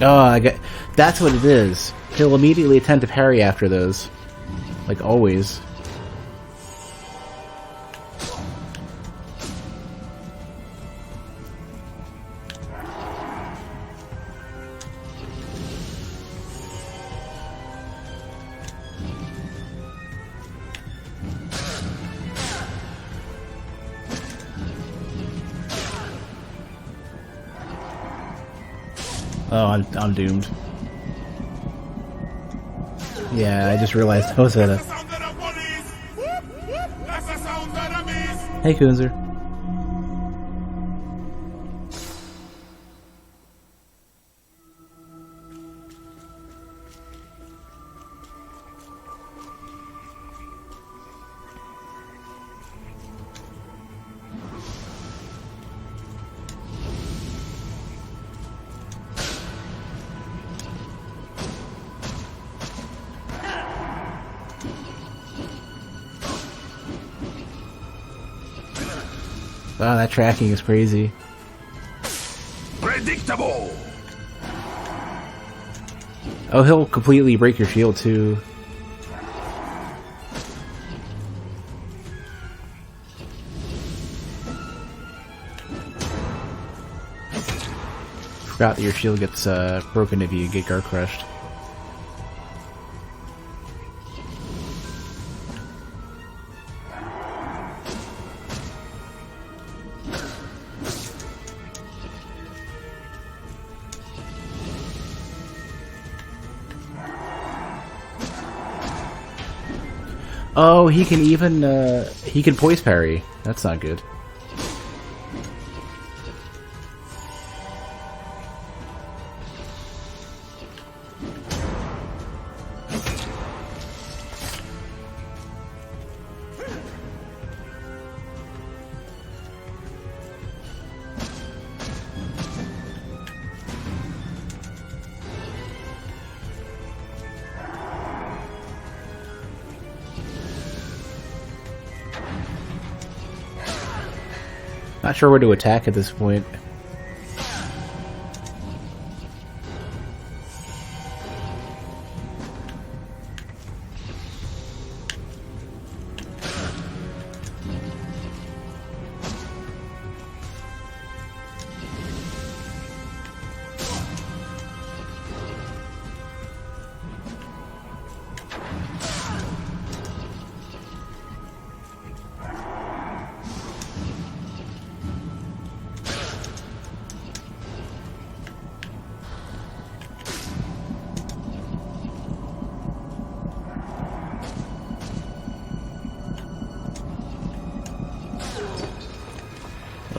S1: Oh, that's what it is. He'll immediately attempt to parry after those. Like always. Oh, I'm doomed. Yeah, I just realized I was at a... Hey, Kunzer. Wow, that tracking is crazy.
S3: Predictable.
S1: Oh, he'll completely break your shield too. Forgot that your shield gets broken if you get guard crushed. Oh, he can even he can poise parry. That's not good. Not sure where to attack at this point.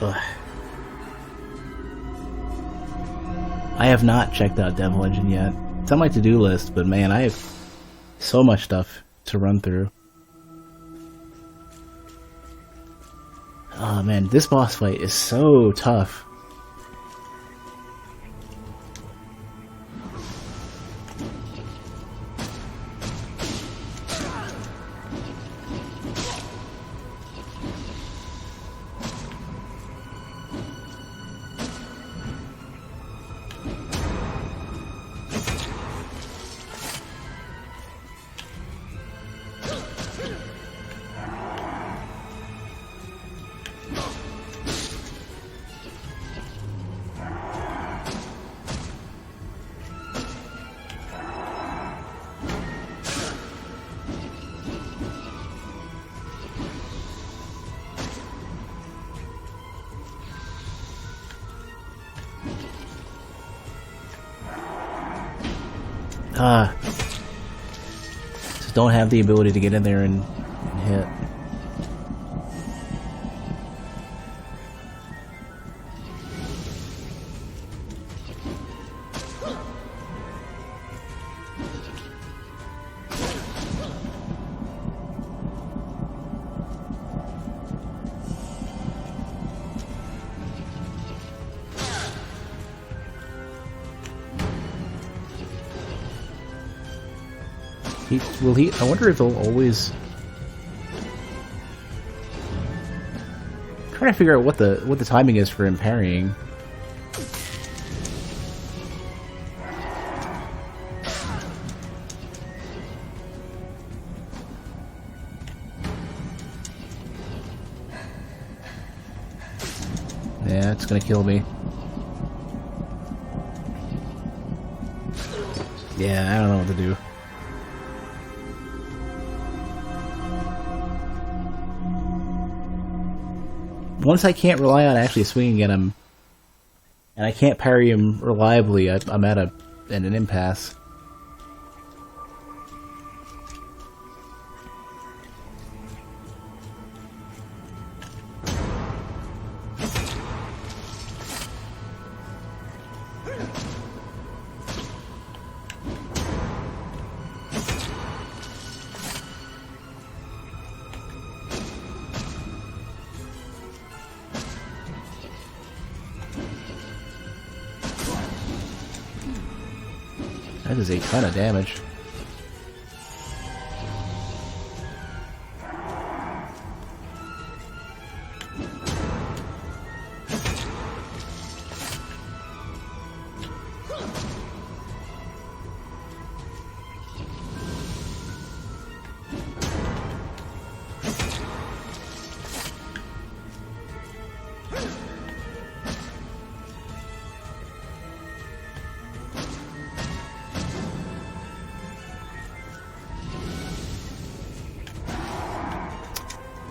S1: Ugh. I have not checked out Devil Engine yet. It's on my to-do list, but man, I have so much stuff to run through. Oh man, this boss fight is so tough. Just don't have the ability to get in there and hit. Will he? I wonder if he'll always. I'm trying to figure out what the timing is for him parrying. Yeah, it's gonna kill me. Yeah, I don't know what to do. Once I can't rely on actually swinging at him, and I can't parry him reliably, I'm at an impasse. That is a ton of damage.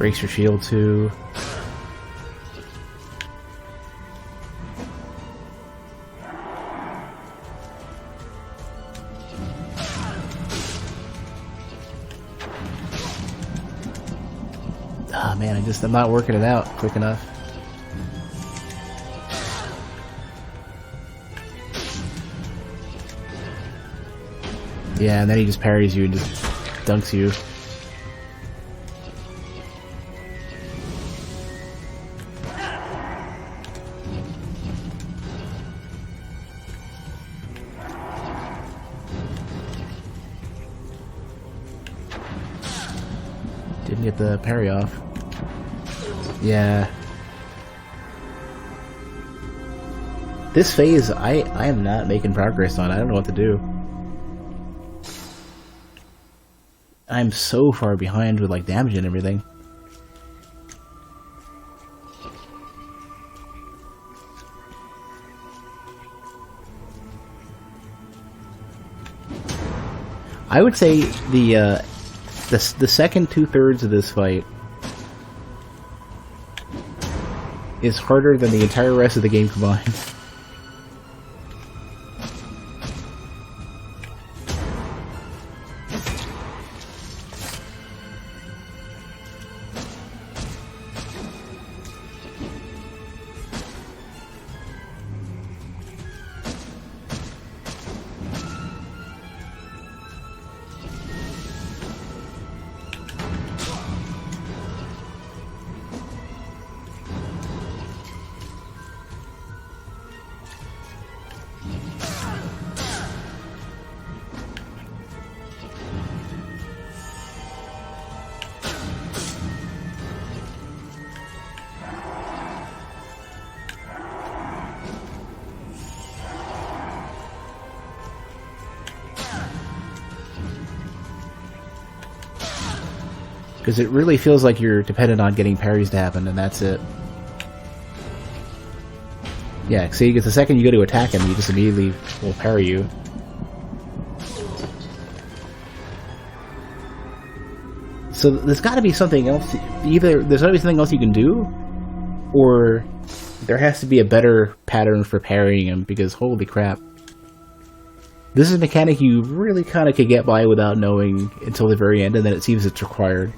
S1: Breaks your shield too. Ah, man, I'm not working it out quick enough. Yeah, and then he just parries you and just dunks you. Didn't get the parry off. Yeah. This phase, I am not making progress on. I don't know what to do. I'm so far behind with like damage and everything. I would say the second 2/3 of this fight is harder than the entire rest of the game combined. Because it really feels like you're dependent on getting parries to happen, and that's it. Yeah, see, because the second you go to attack him, he just immediately will parry you. So there's got to be something else. Either there's got to be something else you can do, or there has to be a better pattern for parrying him, because holy crap. This is a mechanic you really kind of could get by without knowing until the very end, and then it seems it's required.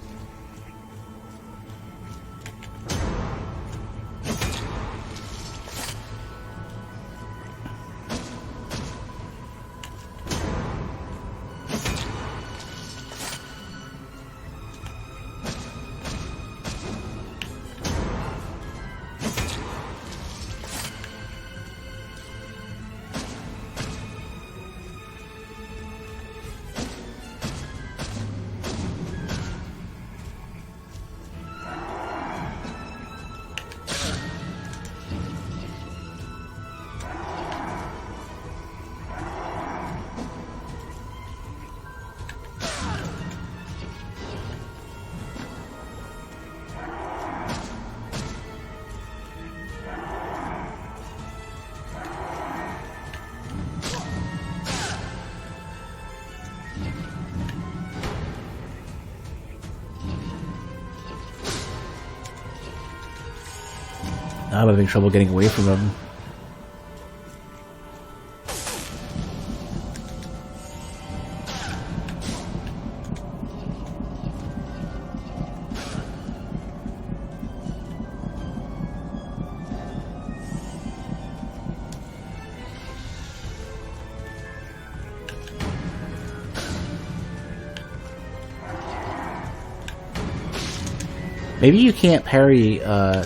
S1: I'm having trouble getting away from him. Maybe you can't parry, I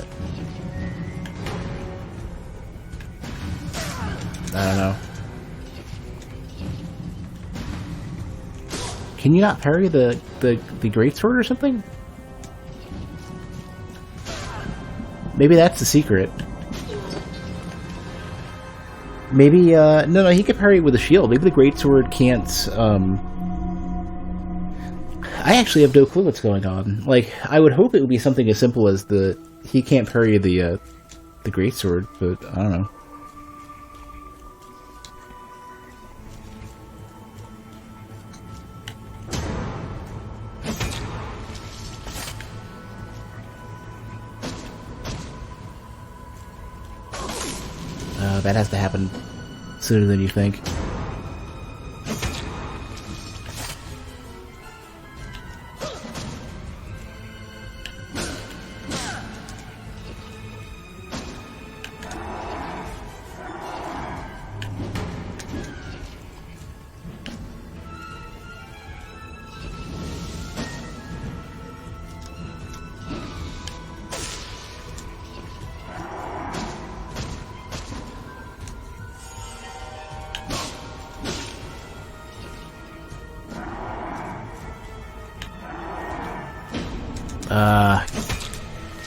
S1: don't know. Can you not parry the greatsword or something? Maybe that's the secret. Maybe, no, he could parry it with a shield. Maybe the greatsword can't, I actually have no clue what's going on. Like, I would hope it would be something as simple as he can't parry the greatsword, but I don't know. That has to happen sooner than you think.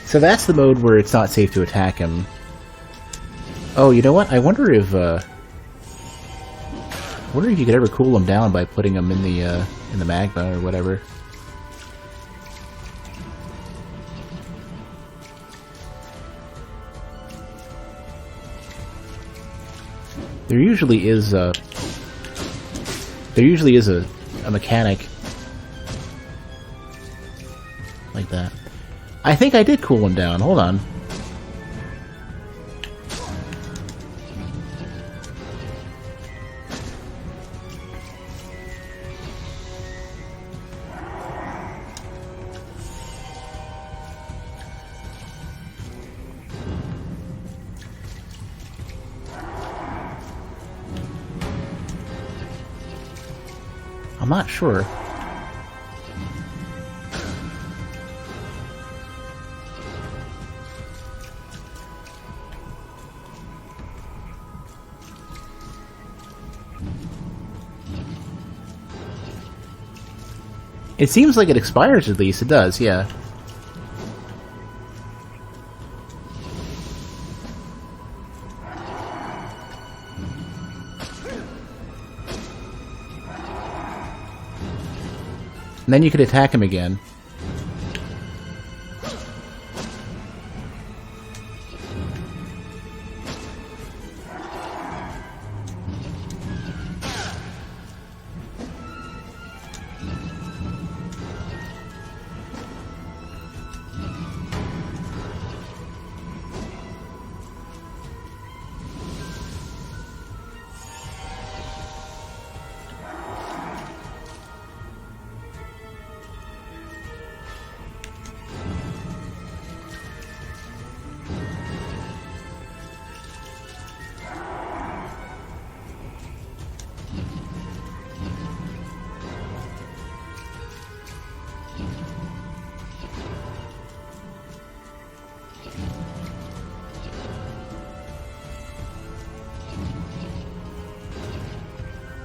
S1: So that's the mode where it's not safe to attack him. Oh, you know what? I wonder if you could ever cool him down by putting him in the magma or whatever. There usually is a mechanic like that. I think I did cool him down. Hold on. I'm not sure. It seems like it expires at least. It does, yeah. And then you could attack him again.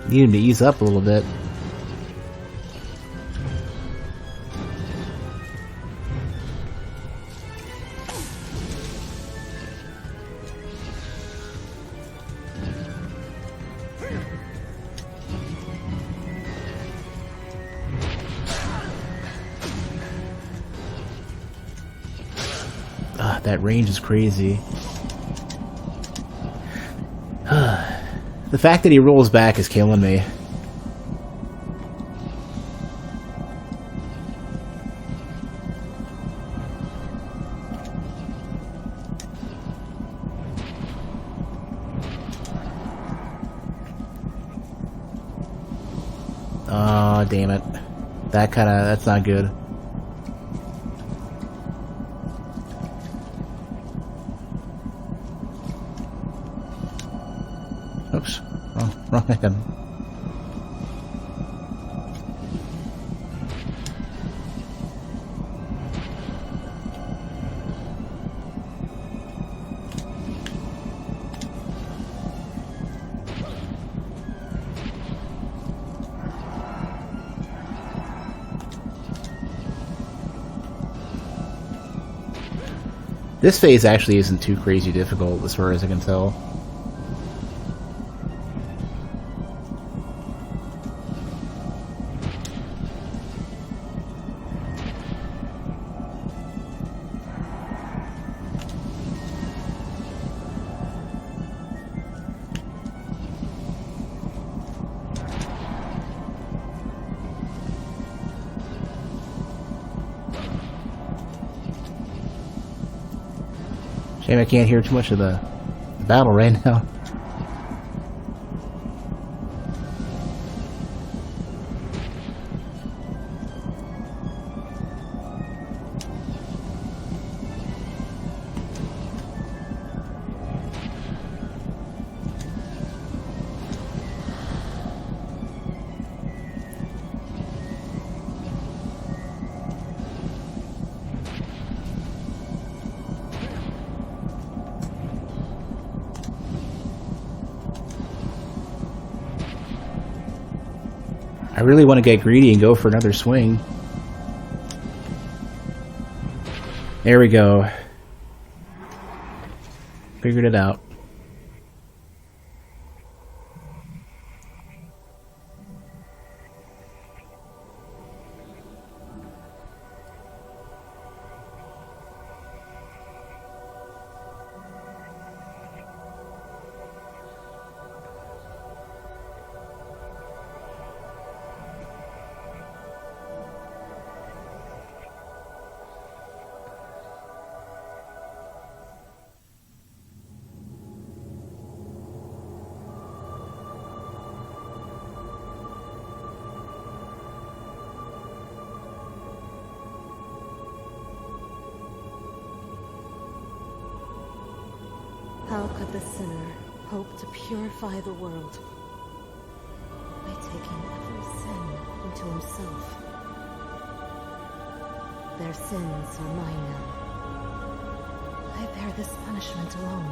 S1: Need him to ease up a little bit. Ah, that range is crazy. The fact that he rolls back is killing me. Oh, damn it. That's not good. Oops. Oh, wrong item. This phase actually isn't too crazy difficult as far as I can tell. Shame I can't hear too much of the battle right now. I really want to get greedy and go for another swing. There we go. Figured it out.
S2: How could the sinner hope to purify the world? By taking every sin into himself. Their sins are mine now. I bear this punishment alone.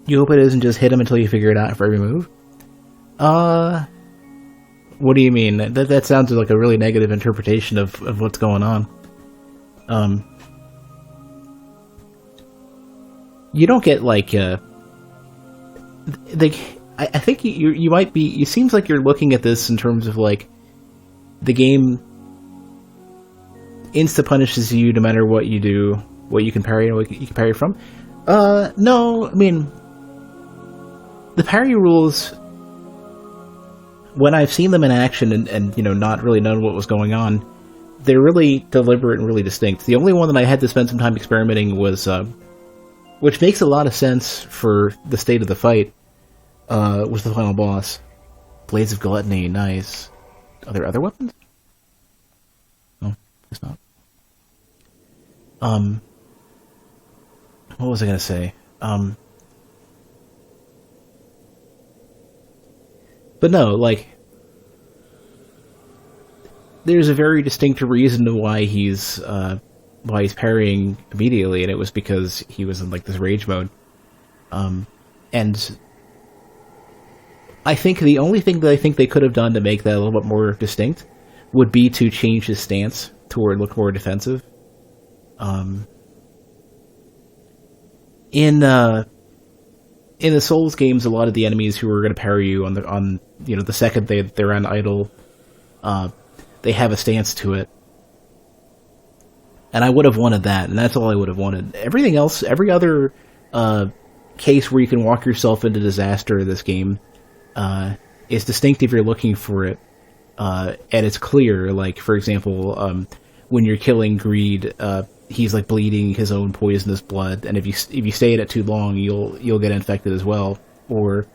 S1: You hope it isn't just hit him until you figure it out for every move? What do you mean? That sounds like a really negative interpretation of what's going on. You don't get, like, I think you might be... It seems like you're looking at this in terms of, like, the game insta-punishes you no matter what you do, what you can parry and what you can parry from. No, I mean... The parry rules, when I've seen them in action and not really known what was going on, they're really deliberate and really distinct. The only one that I had to spend some time experimenting was, which makes a lot of sense for the state of the fight, was the final boss. Blades of Gluttony, nice. Are there other weapons? No, it's not. What was I gonna say? But no, like, there's a very distinct reason to why he's parrying immediately, and it was because he was in, like, this rage mode. And I think the only thing that I think they could have done to make that a little bit more distinct would be to change his stance to look more defensive. In the Souls games, a lot of the enemies who are going to parry you on the second they're on idle, they have a stance to it. And I would have wanted that, and that's all I would have wanted. Everything else, every other case where you can walk yourself into disaster in this game, is distinct if you're looking for it, and it's clear. Like, for example, when you're killing Greed, he's, like, bleeding his own poisonous blood, and if you stay in it too long, you'll get infected as well. Or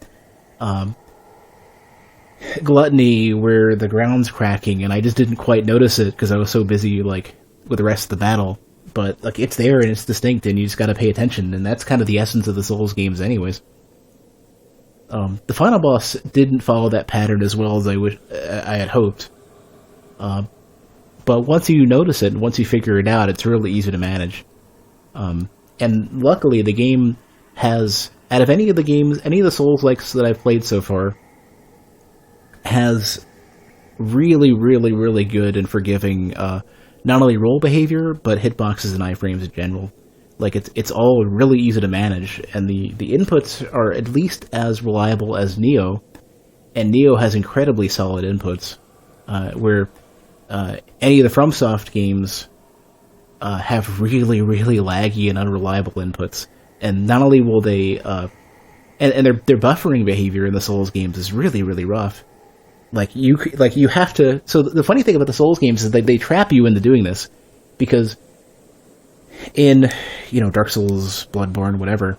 S1: Gluttony, where the ground's cracking, and I just didn't quite notice it because I was so busy, like, with the rest of the battle. But, like, it's there and it's distinct, and you just gotta pay attention, and that's kind of the essence of the Souls games anyways. The final boss didn't follow that pattern as well as I had hoped. But once you notice it, once you figure it out, it's really easy to manage. And luckily, the game has, out of any of the Souls-likes that I've played so far, has really, really, really good and forgiving, not only roll behavior, but hitboxes and iframes in general. Like, it's all really easy to manage, and the inputs are at least as reliable as Neo, and Neo has incredibly solid inputs, where any of the FromSoft games have really, really laggy and unreliable inputs. And not only will they... and their buffering behavior in the Souls games is really, really rough. You have to... So the funny thing about the Souls games is that they trap you into doing this. Because in, Dark Souls, Bloodborne, whatever,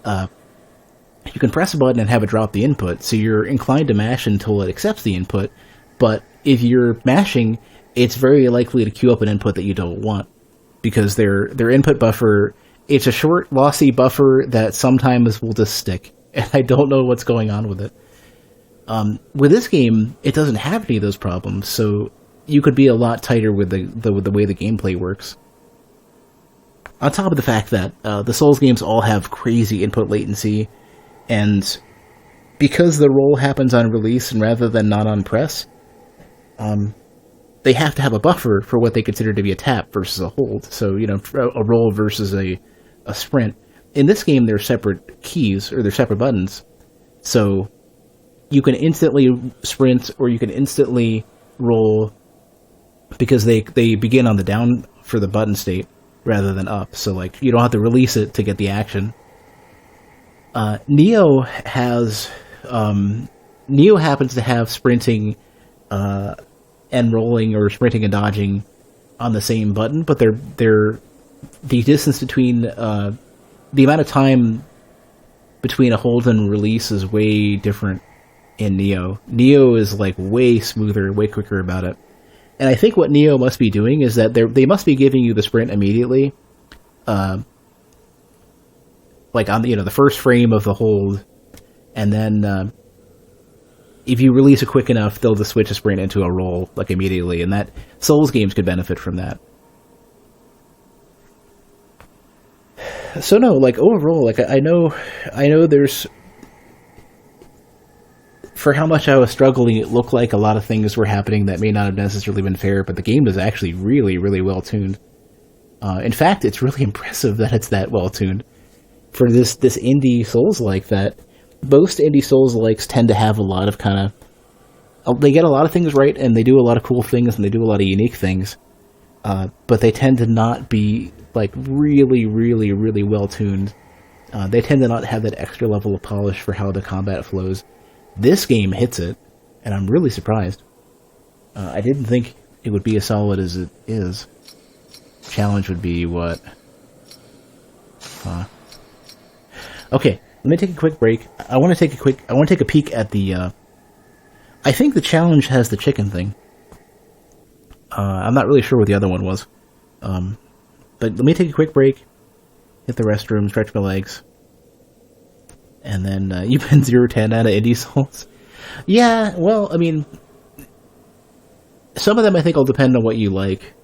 S1: you can press a button and have it drop the input. So you're inclined to mash until it accepts the input. But if you're mashing, it's very likely to queue up an input that you don't want. because their input buffer, it's a short, lossy buffer that sometimes will just stick, and I don't know what's going on with it. With this game, it doesn't have any of those problems, so you could be a lot tighter with the way the gameplay works. On top of the fact that the Souls games all have crazy input latency, and because the roll happens on release and rather than not on press, they have to have a buffer for what they consider to be a tap versus a hold. So, a roll versus a sprint. In this game, they're separate keys, or they're separate buttons. So you can instantly sprint, or you can instantly roll, because they begin on the down for the button state rather than up. So, you don't have to release it to get the action. Neo happens to have sprinting and rolling, or sprinting and dodging on the same button, but the distance between the amount of time between a hold and release is way different in Neo. Neo is way smoother, way quicker about it. And I think what Neo must be doing is that they must be giving you the sprint immediately, on the first frame of the hold, and then if you release it quick enough, they'll just switch a sprint into a roll immediately, and that Souls games could benefit from that. So no, overall, I know there's, for how much I was struggling, it looked like a lot of things were happening that may not have necessarily been fair, but the game is actually really, really well tuned. In fact, it's really impressive that it's that well tuned for this indie Souls-like. That most indie Souls-likes tend to have a lot of they get a lot of things right, and they do a lot of cool things, and they do a lot of unique things, but they tend to not be really, really, really well tuned. They tend to not have that extra level of polish for how the combat flows. This game hits it, and I'm really surprised. I didn't think it would be as solid as it is. Challenge would be what? Okay, let me take a quick break. I want to take a peek at the. I think the challenge has the chicken thing. I'm not really sure what the other one was. But let me take a quick break, hit the restroom, stretch my legs, and then you've been 0-10 out of Indie Souls. Yeah, well, I mean, some of them I think will depend on what you like.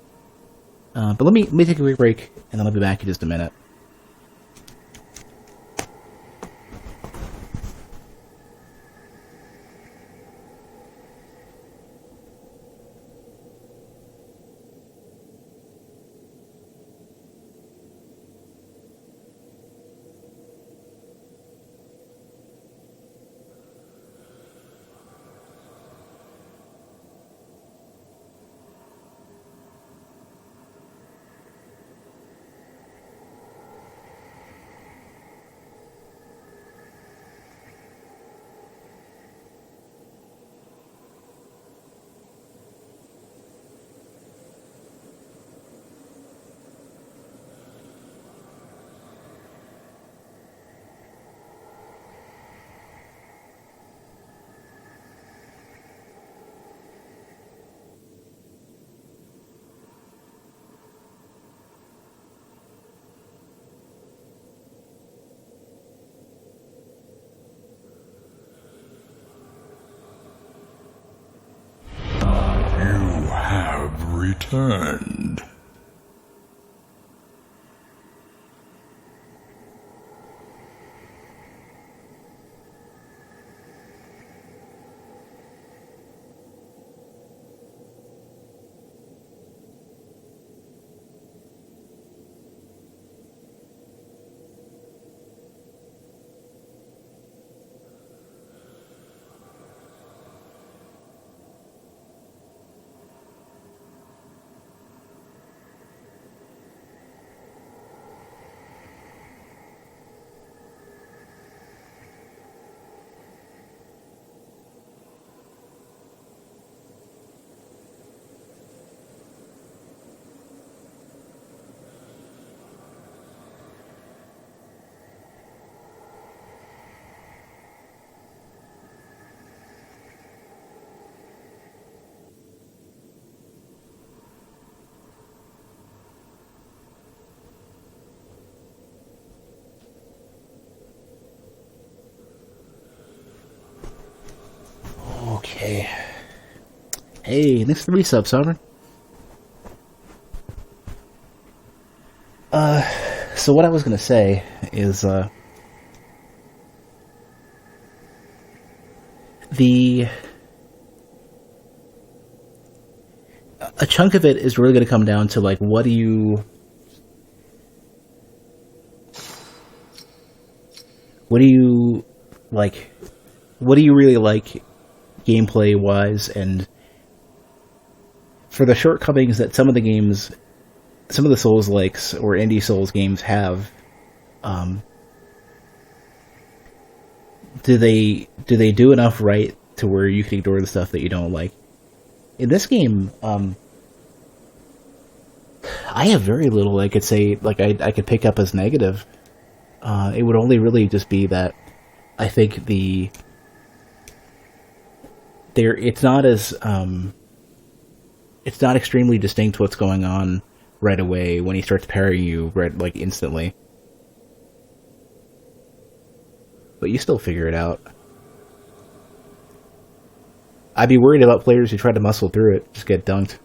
S1: But let me take a quick break, and then I'll be back in just a minute.
S3: Returned.
S1: Okay. Hey, thanks for the resub, Sovereign. So what I was gonna say is, a chunk of it is really gonna come down to, like, what do you like, what do you really like gameplay wise, and for the shortcomings that some of the Souls likes or indie Souls games have, do they do enough right to where you can ignore the stuff that you don't like? In this game, I have very little I could say, like, I could pick up as negative. It would only really just be that I think it's not as it's not extremely distinct what's going on right away when he starts parrying you like instantly. But you still figure it out. I'd be worried about players who try to muscle through it, just get dunked.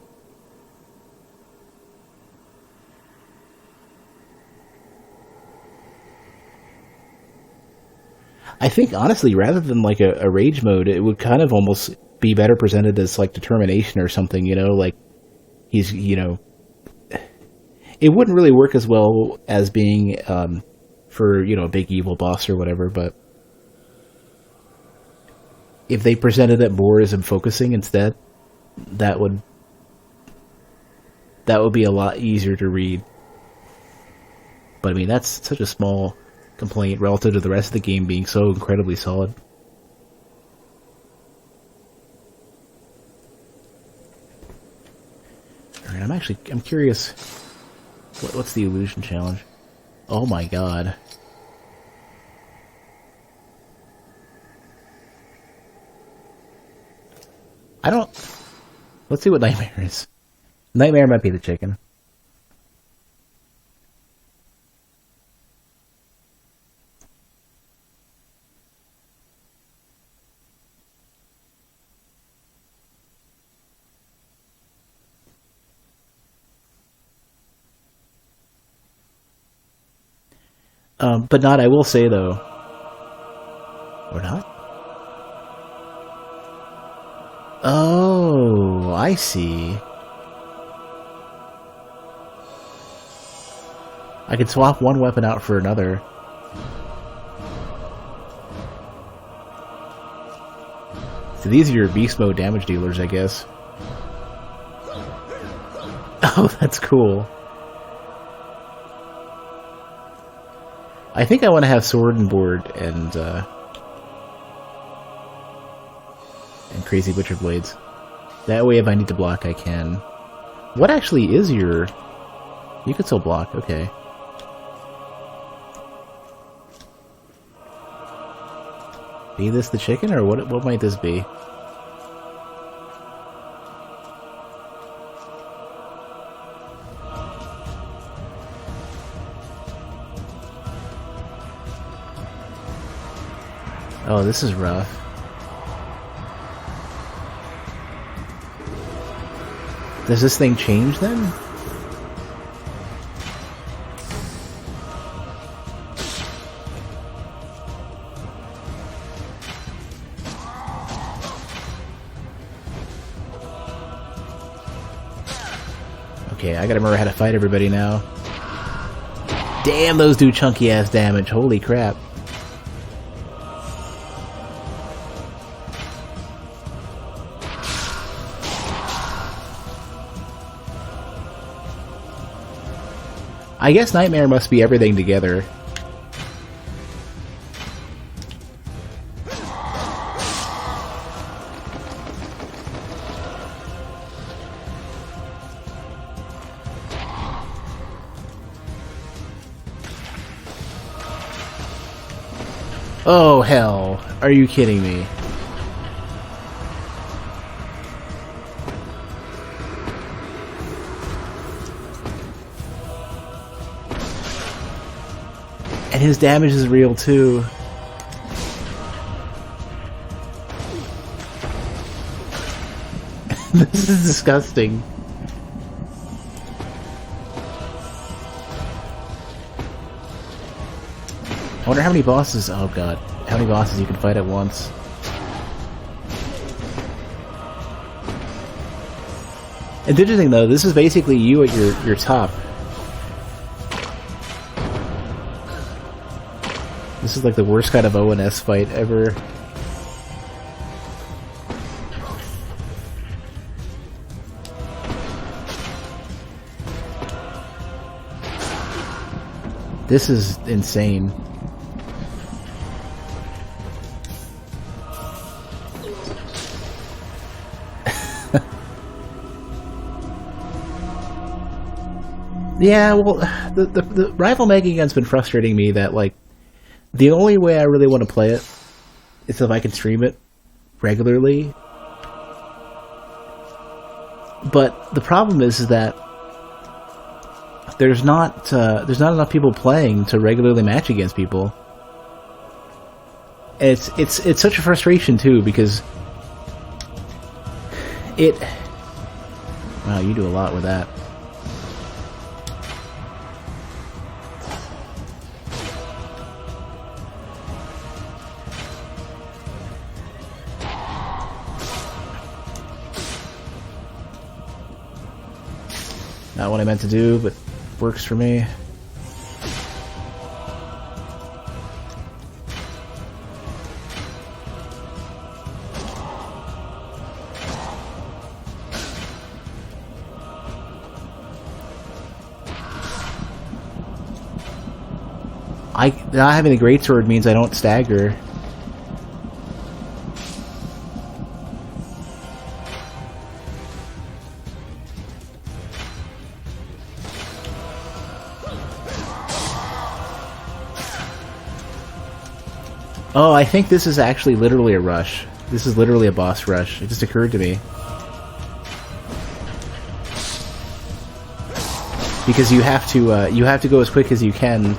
S1: I think, honestly, rather than like a rage mode, it would kind of almost be better presented as like determination or something, you know, like he's, you know, it wouldn't really work as well as being for, you know, a big evil boss or whatever, but if they presented it more as him focusing instead, that would be a lot easier to read. But I mean, that's such a small complaint relative to the rest of the game being so incredibly solid. Alright, I'm curious, what's the illusion challenge? Oh my god. Let's see what Nightmare is. Nightmare might be the chicken. But not, I will say though, or not? Oh, I see. I could swap one weapon out for another. So these are your beast mode damage dealers, I guess. Oh, that's cool. I think I want to have sword and board and crazy butcher blades. That way, if I need to block, I can. What actually is your? You can still block. Okay. Be this the chicken, or what? What might this be? Oh, this is rough. Does this thing change then? Okay, I gotta remember how to fight everybody now. Damn, those do chunky ass damage. Holy crap. I guess Nightmare must be everything together. Oh, hell. Are you kidding me? And his damage is real too. This is disgusting. I wonder how many bosses... Oh god. How many bosses you can fight at once. It's interesting though, this is basically you at your top. This is like the worst kind of ONS fight ever. This is insane. Yeah, well, the rival Mega Gun's been frustrating me that, like, the only way I really want to play it is if I can stream it regularly. But the problem is that there's not enough people playing to regularly match against people. It's such a frustration too, because it... Wow, you do a lot with that. Not what I meant to do, but works for me. Not having a greatsword means I don't stagger. Oh, I think this is actually literally a rush. This is literally a boss rush. It just occurred to me. Because you have to go as quick as you can.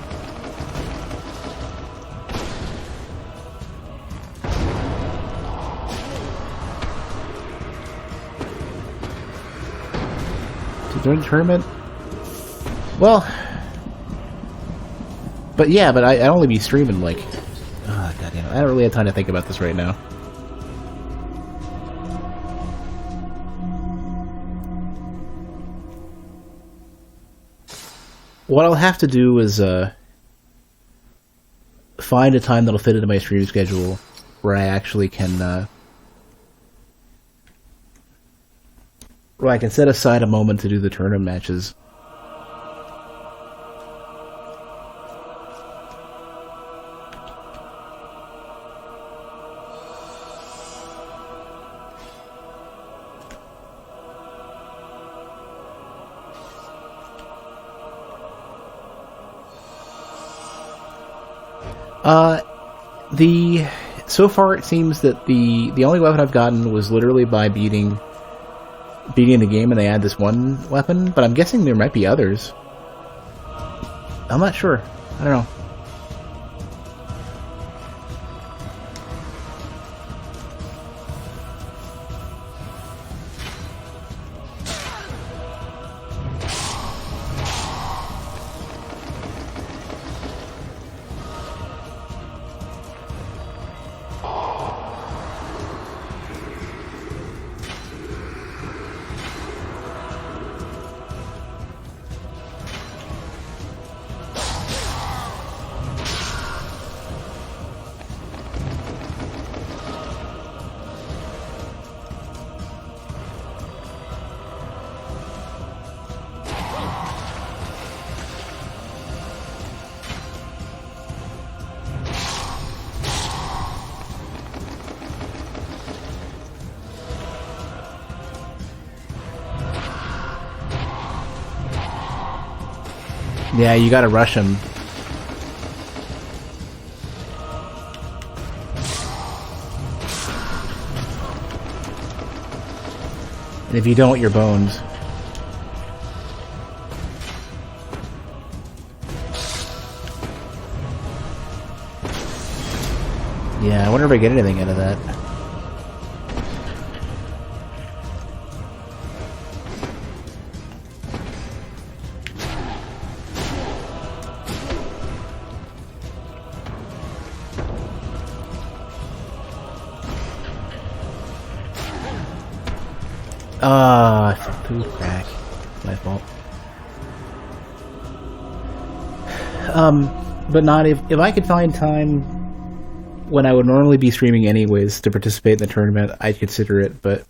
S1: During the tournament? Well, but yeah, but I'd only be streaming like... Oh, goddamn, I don't really have time to think about this right now. What I'll have to do is find a time that'll fit into my stream schedule where I actually can where I can set aside a moment to do the tournament matches. So far it seems that the only weapon I've gotten was literally by beating the game, and they add this one weapon, but I'm guessing there might be others. I'm not sure. I don't know. Yeah, you gotta rush him. And if you don't, you're boned. Yeah, I wonder if I get anything out of that. I pooped back. My fault. But not if I could find time when I would normally be streaming anyways to participate in the tournament, I'd consider it, but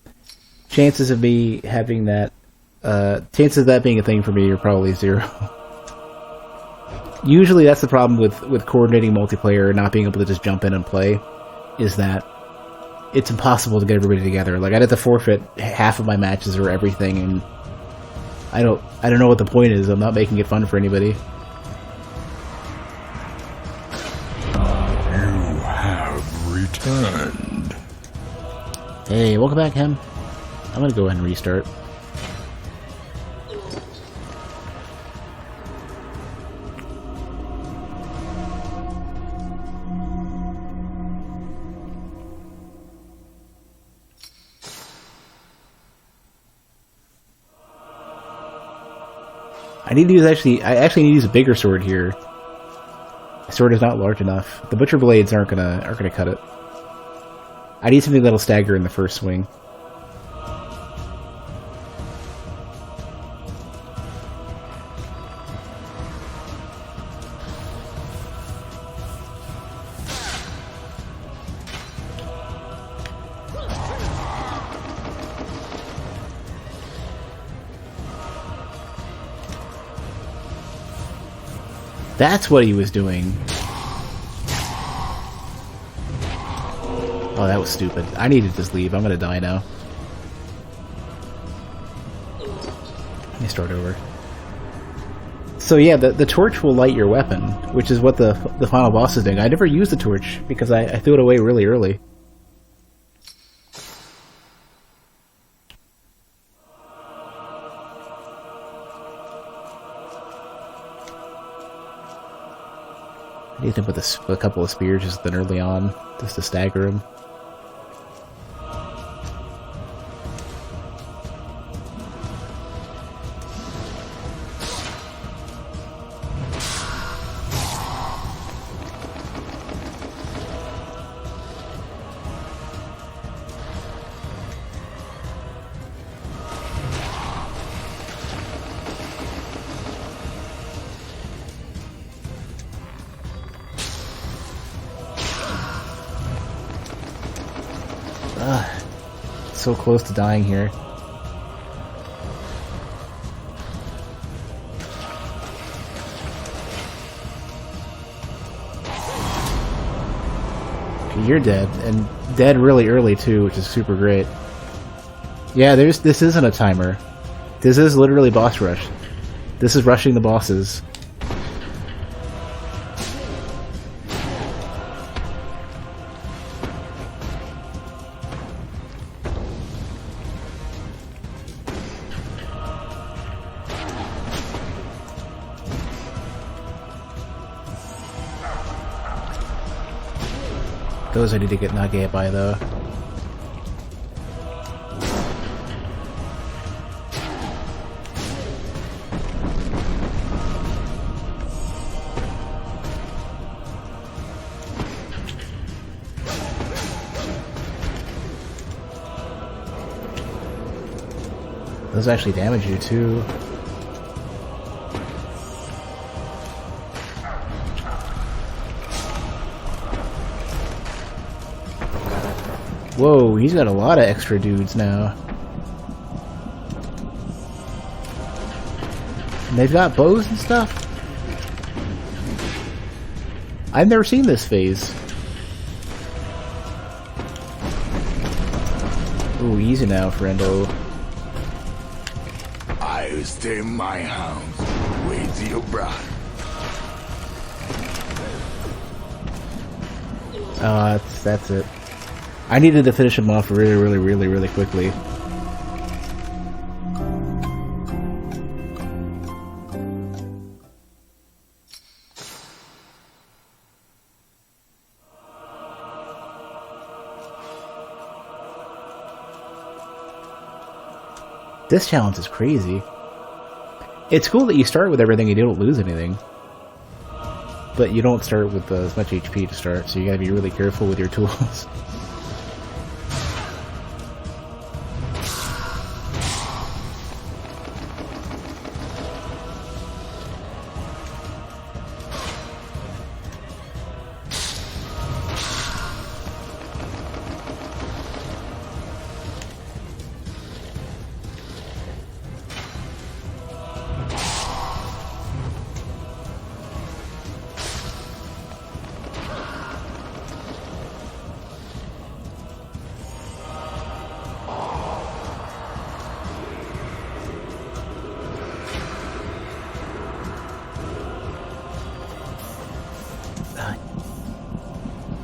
S1: chances of me having that, chances of that being a thing for me are probably 0. Usually that's the problem with coordinating multiplayer and not being able to just jump in and play, is that it's impossible to get everybody together. Like, I'd have to forfeit half of my matches or everything, and I don't know what the point is. I'm not making it fun for anybody.
S3: You have returned.
S1: Hey, welcome back, Hem. I'm gonna go ahead and restart. I need to use I actually need to use a bigger sword here. My sword is not large enough. The butcher blades aren't gonna cut it. I need something that'll stagger in the first swing. That's what he was doing. Oh, that was stupid. I need to just leave. I'm gonna die now. Let me start over. So yeah, the torch will light your weapon, which is what the final boss is doing. I never used the torch because I threw it away really early. I need him with a couple of spears just then early on, just to stagger him. So close to dying here. Okay, you're dead, and dead really early too, which is super great. Yeah, this isn't a timer. This is literally boss rush. This is rushing the bosses. Those I need to not get hit by, though. Those actually damage you, too. Whoa, he's got a lot of extra dudes now. And they've got bows and stuff? I've never seen this phase. Ooh, easy now, friendo.
S3: I'll stay my house with your brother.
S1: That's it. I needed to finish him off really quickly. This challenge is crazy. It's cool that you start with everything and you don't lose anything. But you don't start with as much HP to start, so you gotta be really careful with your tools.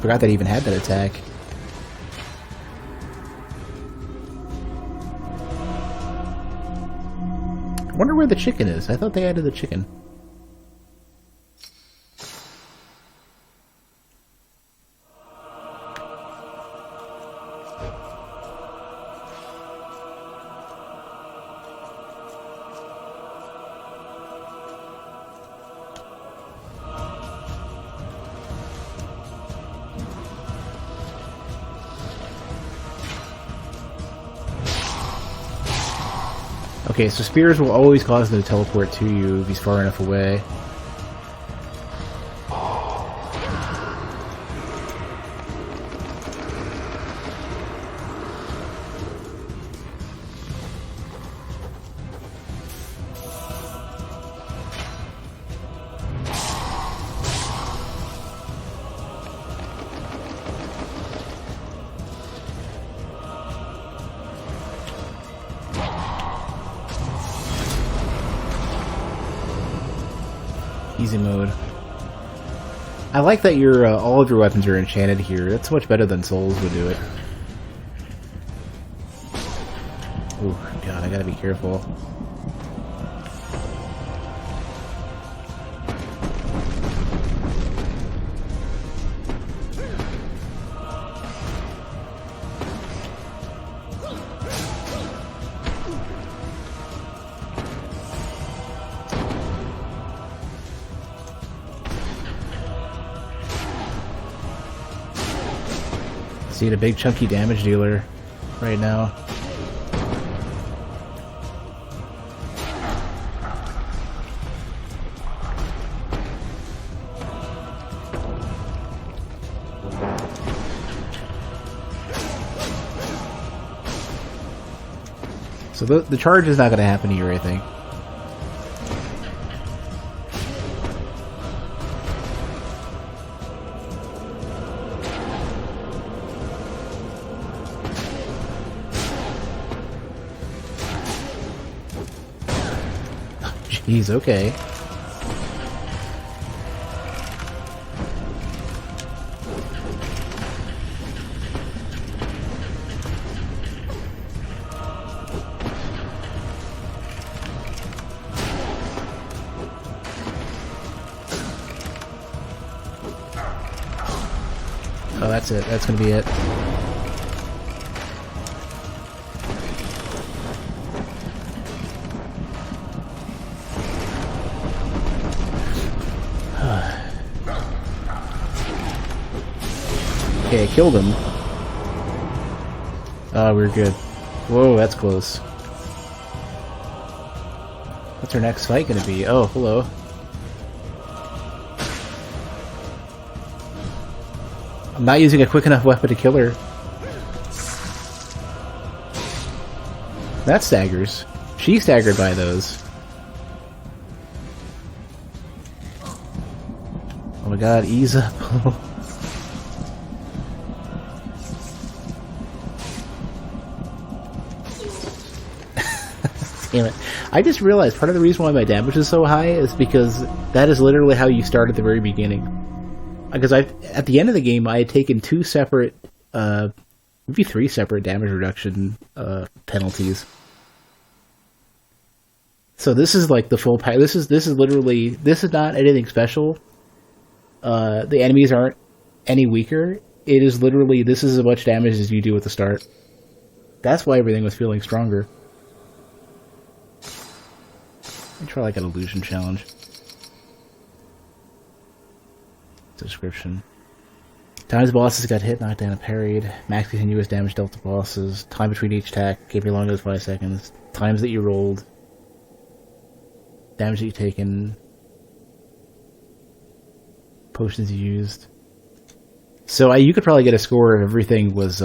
S1: Forgot that he even had that attack. I wonder where the chicken is. I thought they added the chicken. Okay, so spears will always cause them to teleport to you if he's far enough away. Easy mode. I like that your all of your weapons are enchanted here. That's much better than Souls would do it. Ooh, God, I gotta be careful. Seeing a big chunky damage dealer right now. So the charge is not going to happen to you, I think. Jeez, okay. Oh, that's it. That's gonna be it. Okay, I killed him. Oh, we're good. Whoa, that's close. What's our next fight gonna be? Oh, hello. I'm not using a quick enough weapon to kill her. That staggers. She staggered by those. Oh my god, ease up. Damn it. I just realized part of the reason why my damage is so high is because that is literally how you start at the very beginning. Because at the end of the game, I had taken two separate, maybe three separate damage reduction penalties. So this is like the full pack. This is literally, this is not anything special. The enemies aren't any weaker. It is literally, this is as much damage as you do at the start. That's why everything was feeling stronger. Let me try like an illusion challenge. Description. Times bosses got hit, knocked down, and parried. Max continuous damage dealt to bosses. Time between each attack gave you longer than 5 seconds. Times that you rolled. Damage that you've taken. Potions you used. So you could probably get a score if everything was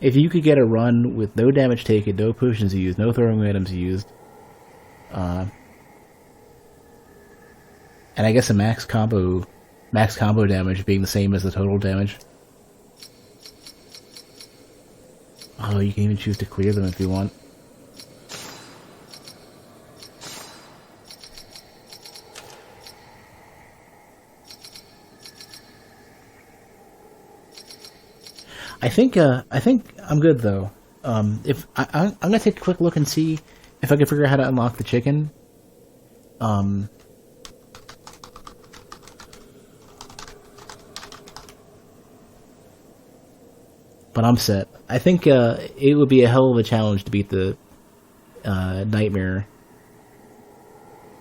S1: if you could get a run with no damage taken, no potions used, no throwing items used, and I guess a max combo damage being the same as the total damage. Oh, you can even choose to clear them if you want. I think I'm good though. If I'm gonna take a quick look and see if I can figure out how to unlock the chicken. But I'm set. I think it would be a hell of a challenge to beat the nightmare.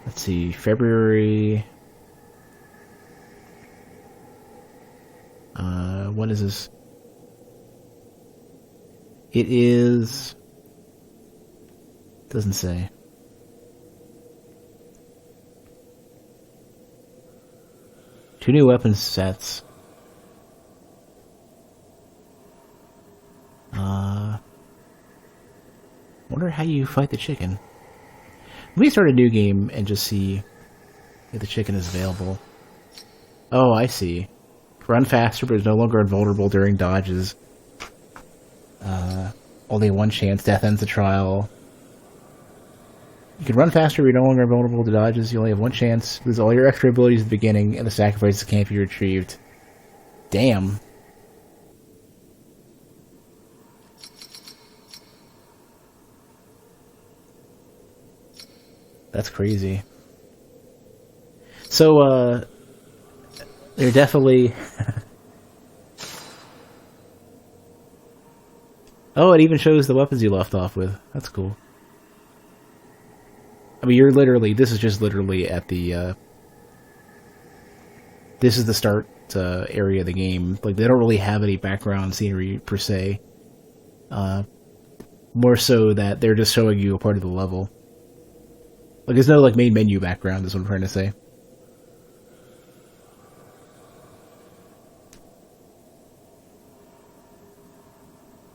S1: Let's see, February. What is this? It is. Doesn't say. Two new weapon sets. Wonder how you fight the chicken. Let me start a new game and just see if the chicken is available. Oh, I see. Run faster, but is no longer invulnerable during dodges. Only one chance. Death ends the trial. You can run faster, but you're no longer invulnerable to dodges. You only have one chance. Lose all your extra abilities at the beginning, and the sacrifices can't be retrieved. Damn. That's crazy. So, they're definitely... Oh, it even shows the weapons you left off with. That's cool. I mean, you're literally... This is just literally at the... This is the start area of the game. Like, they don't really have any background scenery, per se. More so that they're just showing you a part of the level. Like, there's no, like, main menu background, is what I'm trying to say.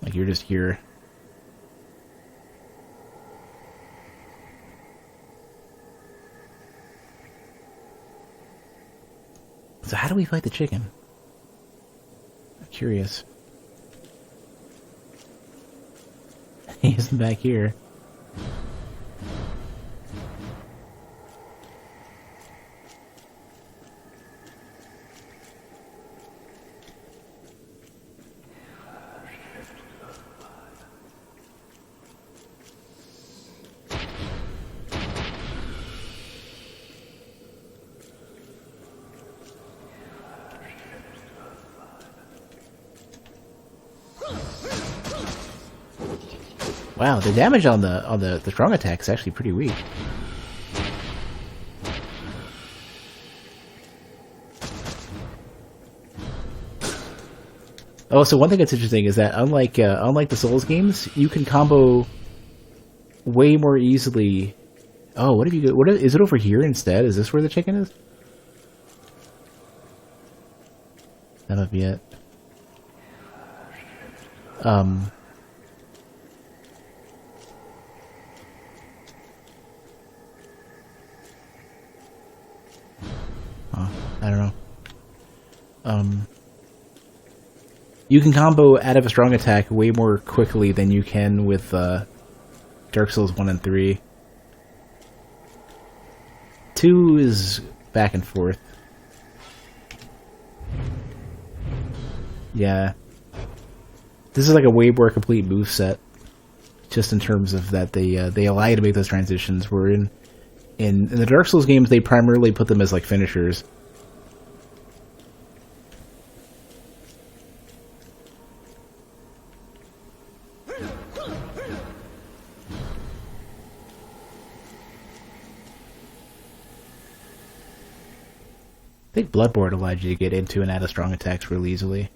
S1: Like, you're just here. So how do we fight the chicken? I'm curious. He isn't back here. Wow, the damage on the strong attack is actually pretty weak. Oh, so one thing that's interesting is that unlike the Souls games, you can combo way more easily. Oh, what have you got? Is it over here instead? Is this where the chicken is? That might be it. I don't know. You can combo out of a strong attack way more quickly than you can with Dark Souls 1 and 3. 2 is back and forth. Yeah. This is like a way more complete moveset. Just in terms of that they allow you to make those transitions. Where in the Dark Souls games, they primarily put them as like finishers. I think Bloodborne allowed you to get into and out of strong attacks really easily.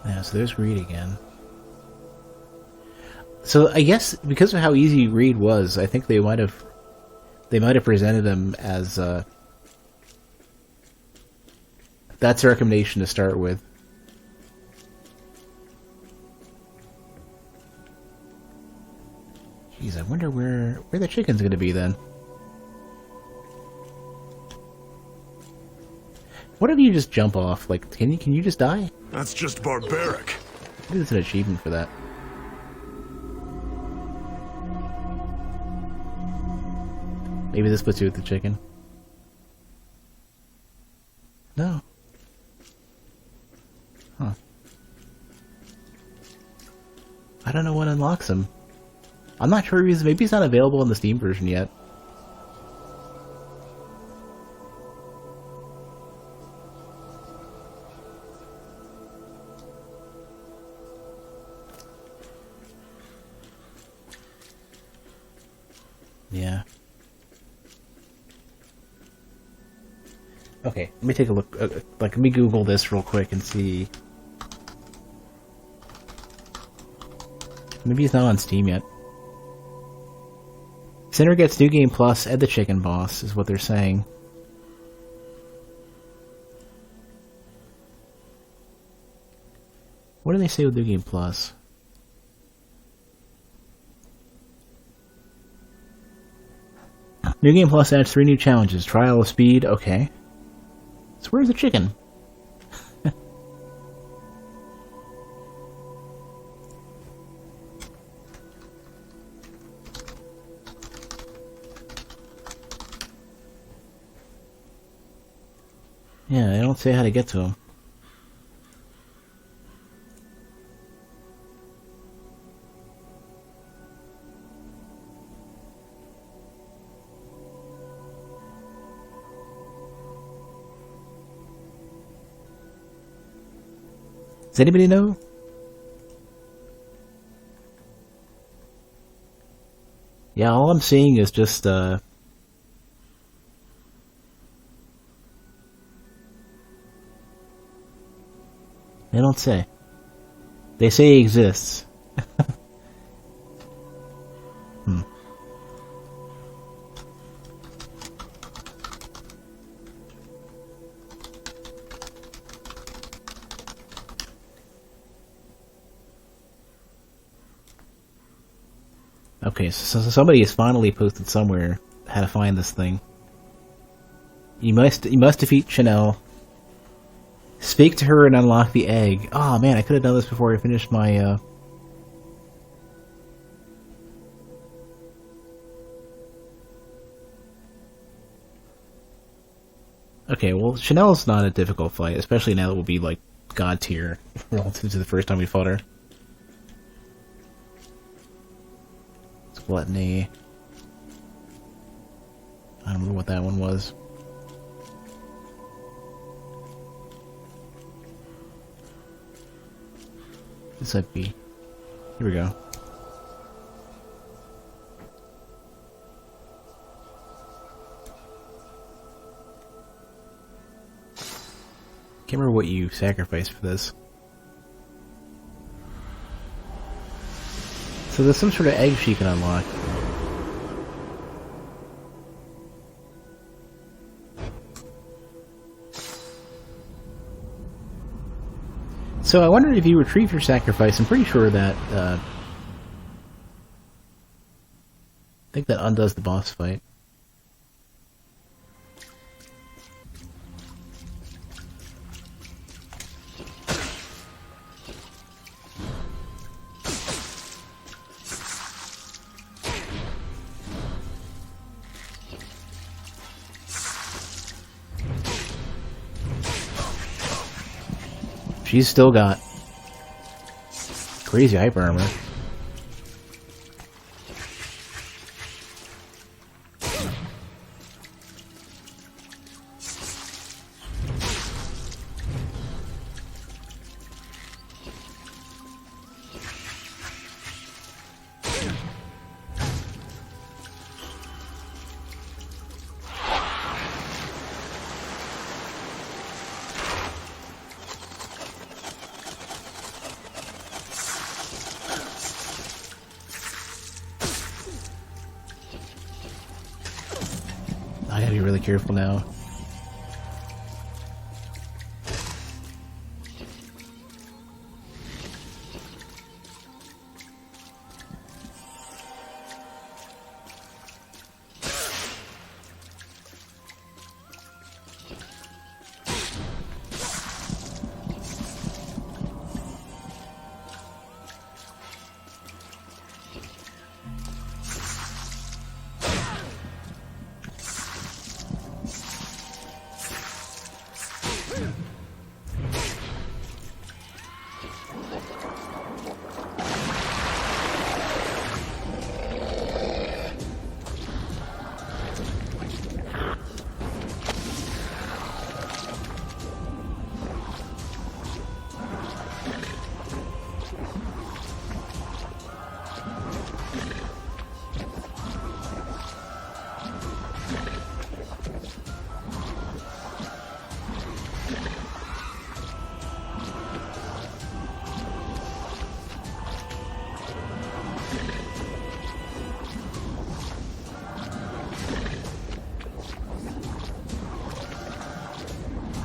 S1: Yeah, so there's Reed again. So I guess because of how easy Reed was, I think they might have They might have presented him as, that's a recommendation to start with. Jeez, I wonder where the chicken's gonna be then. What if you just jump off? Like, can you just die?
S3: That's just barbaric.
S1: Maybe there's an achievement for that. Maybe this puts you with the chicken. No. Huh. I don't know what unlocks him. I'm not sure maybe he's not available in the Steam version yet. Yeah. Okay, let me take a look. Let me Google this real quick and see. Maybe he's not on Steam yet. Sinner gets New Game Plus and the Chicken Boss, is what they're saying. What do they say with New Game Plus? New Game Plus adds 3 new challenges. Trial of Speed, okay. So where's the chicken? Yeah, I don't say how to get to him. Does anybody know? Yeah, all I'm seeing is just, they don't say. They say he exists. Okay, so somebody has finally posted somewhere how to find this thing. You must defeat Chanel. Speak to her and unlock the egg. Oh man, I could have done this before I finished my Okay, well, Chanel's not a difficult fight, especially now that we'll be like God tier relative to the first time we fought her. Gluttony. I don't remember what that one was. This might be. Here we go. Can't remember what you sacrificed for this. So there's some sort of egg she can unlock. So I wonder if you retrieve your sacrifice. I'm pretty sure that, I think that undoes the boss fight. She's still got crazy hyper armor. I gotta be really careful now.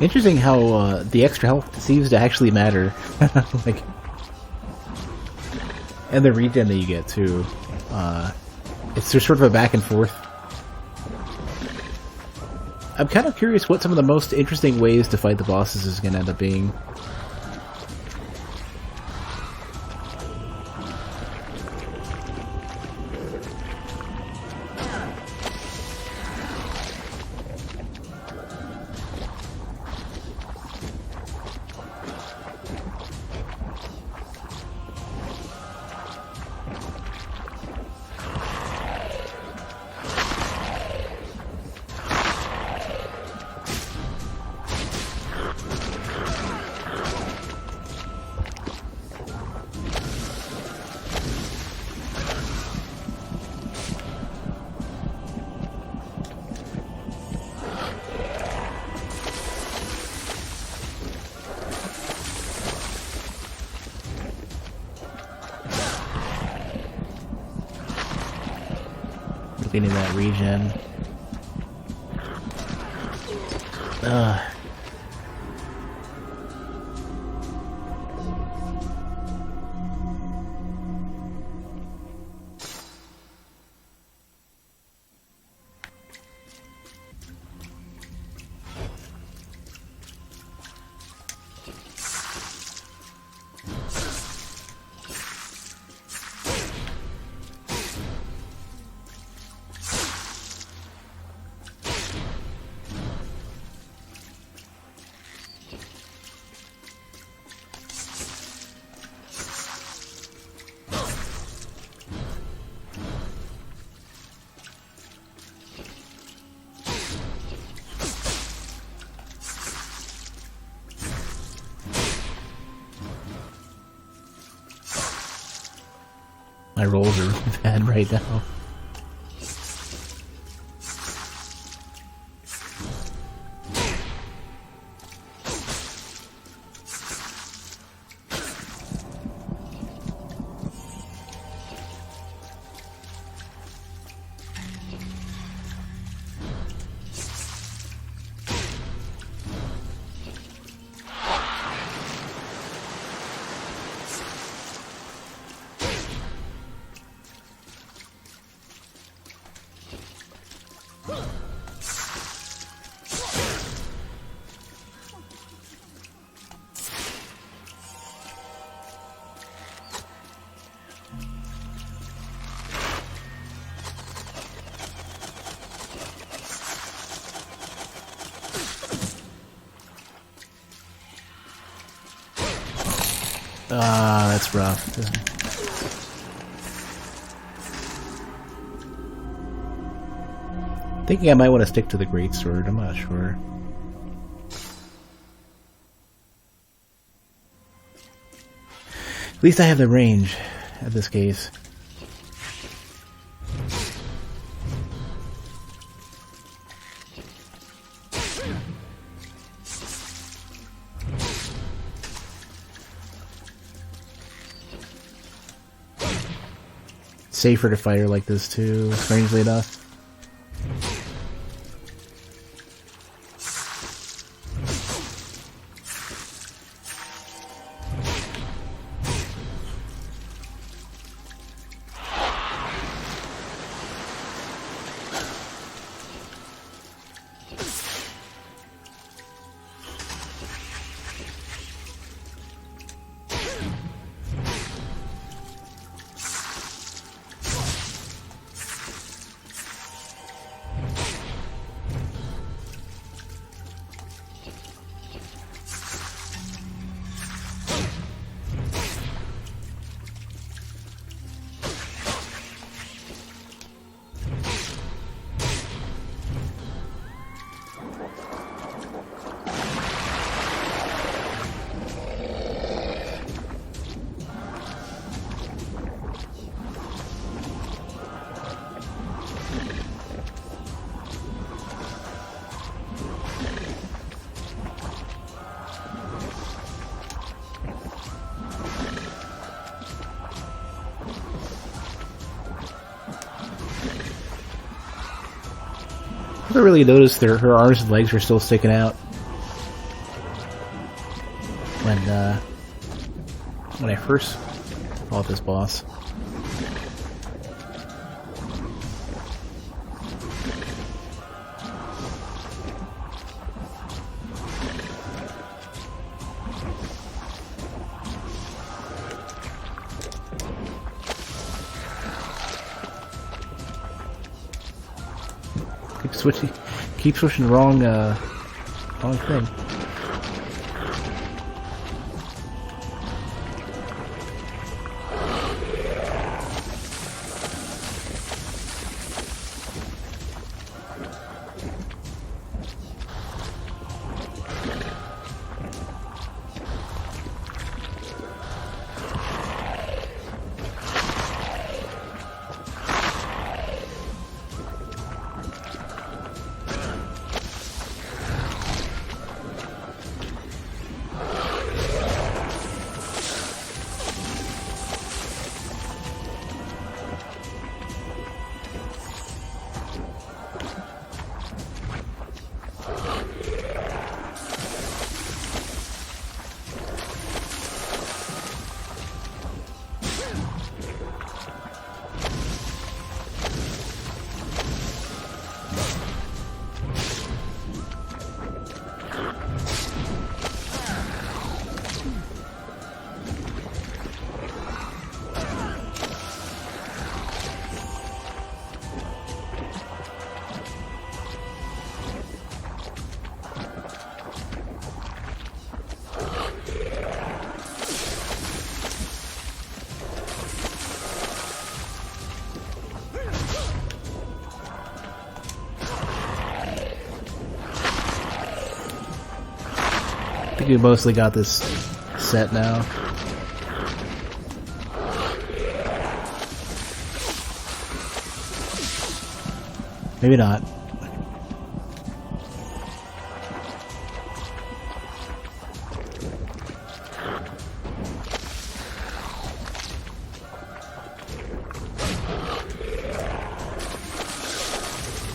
S1: Interesting how the extra health seems to actually matter. Like, and the regen that you get too. It's just sort of a back and forth. I'm kind of curious what some of the most interesting ways to fight the bosses is going to end up being. Getting that regen. My rolls are bad right now. That's rough. Thinking I might want to stick to the greatsword, I'm not sure. At least I have the range in this case. Safer to fight her like this too, strangely enough. never really noticed her arms and legs were still sticking out when I first fought this boss. Keep switching wrong thing. I think we mostly got this set now. Maybe not.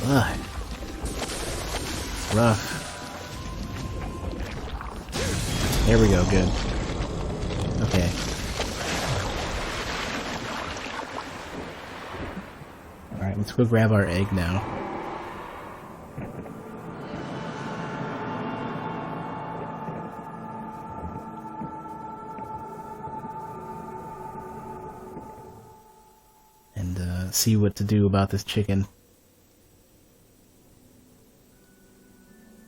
S1: Ugh. Rough. There we go, good. Okay. Alright, let's go grab our egg now. And see what to do about this chicken.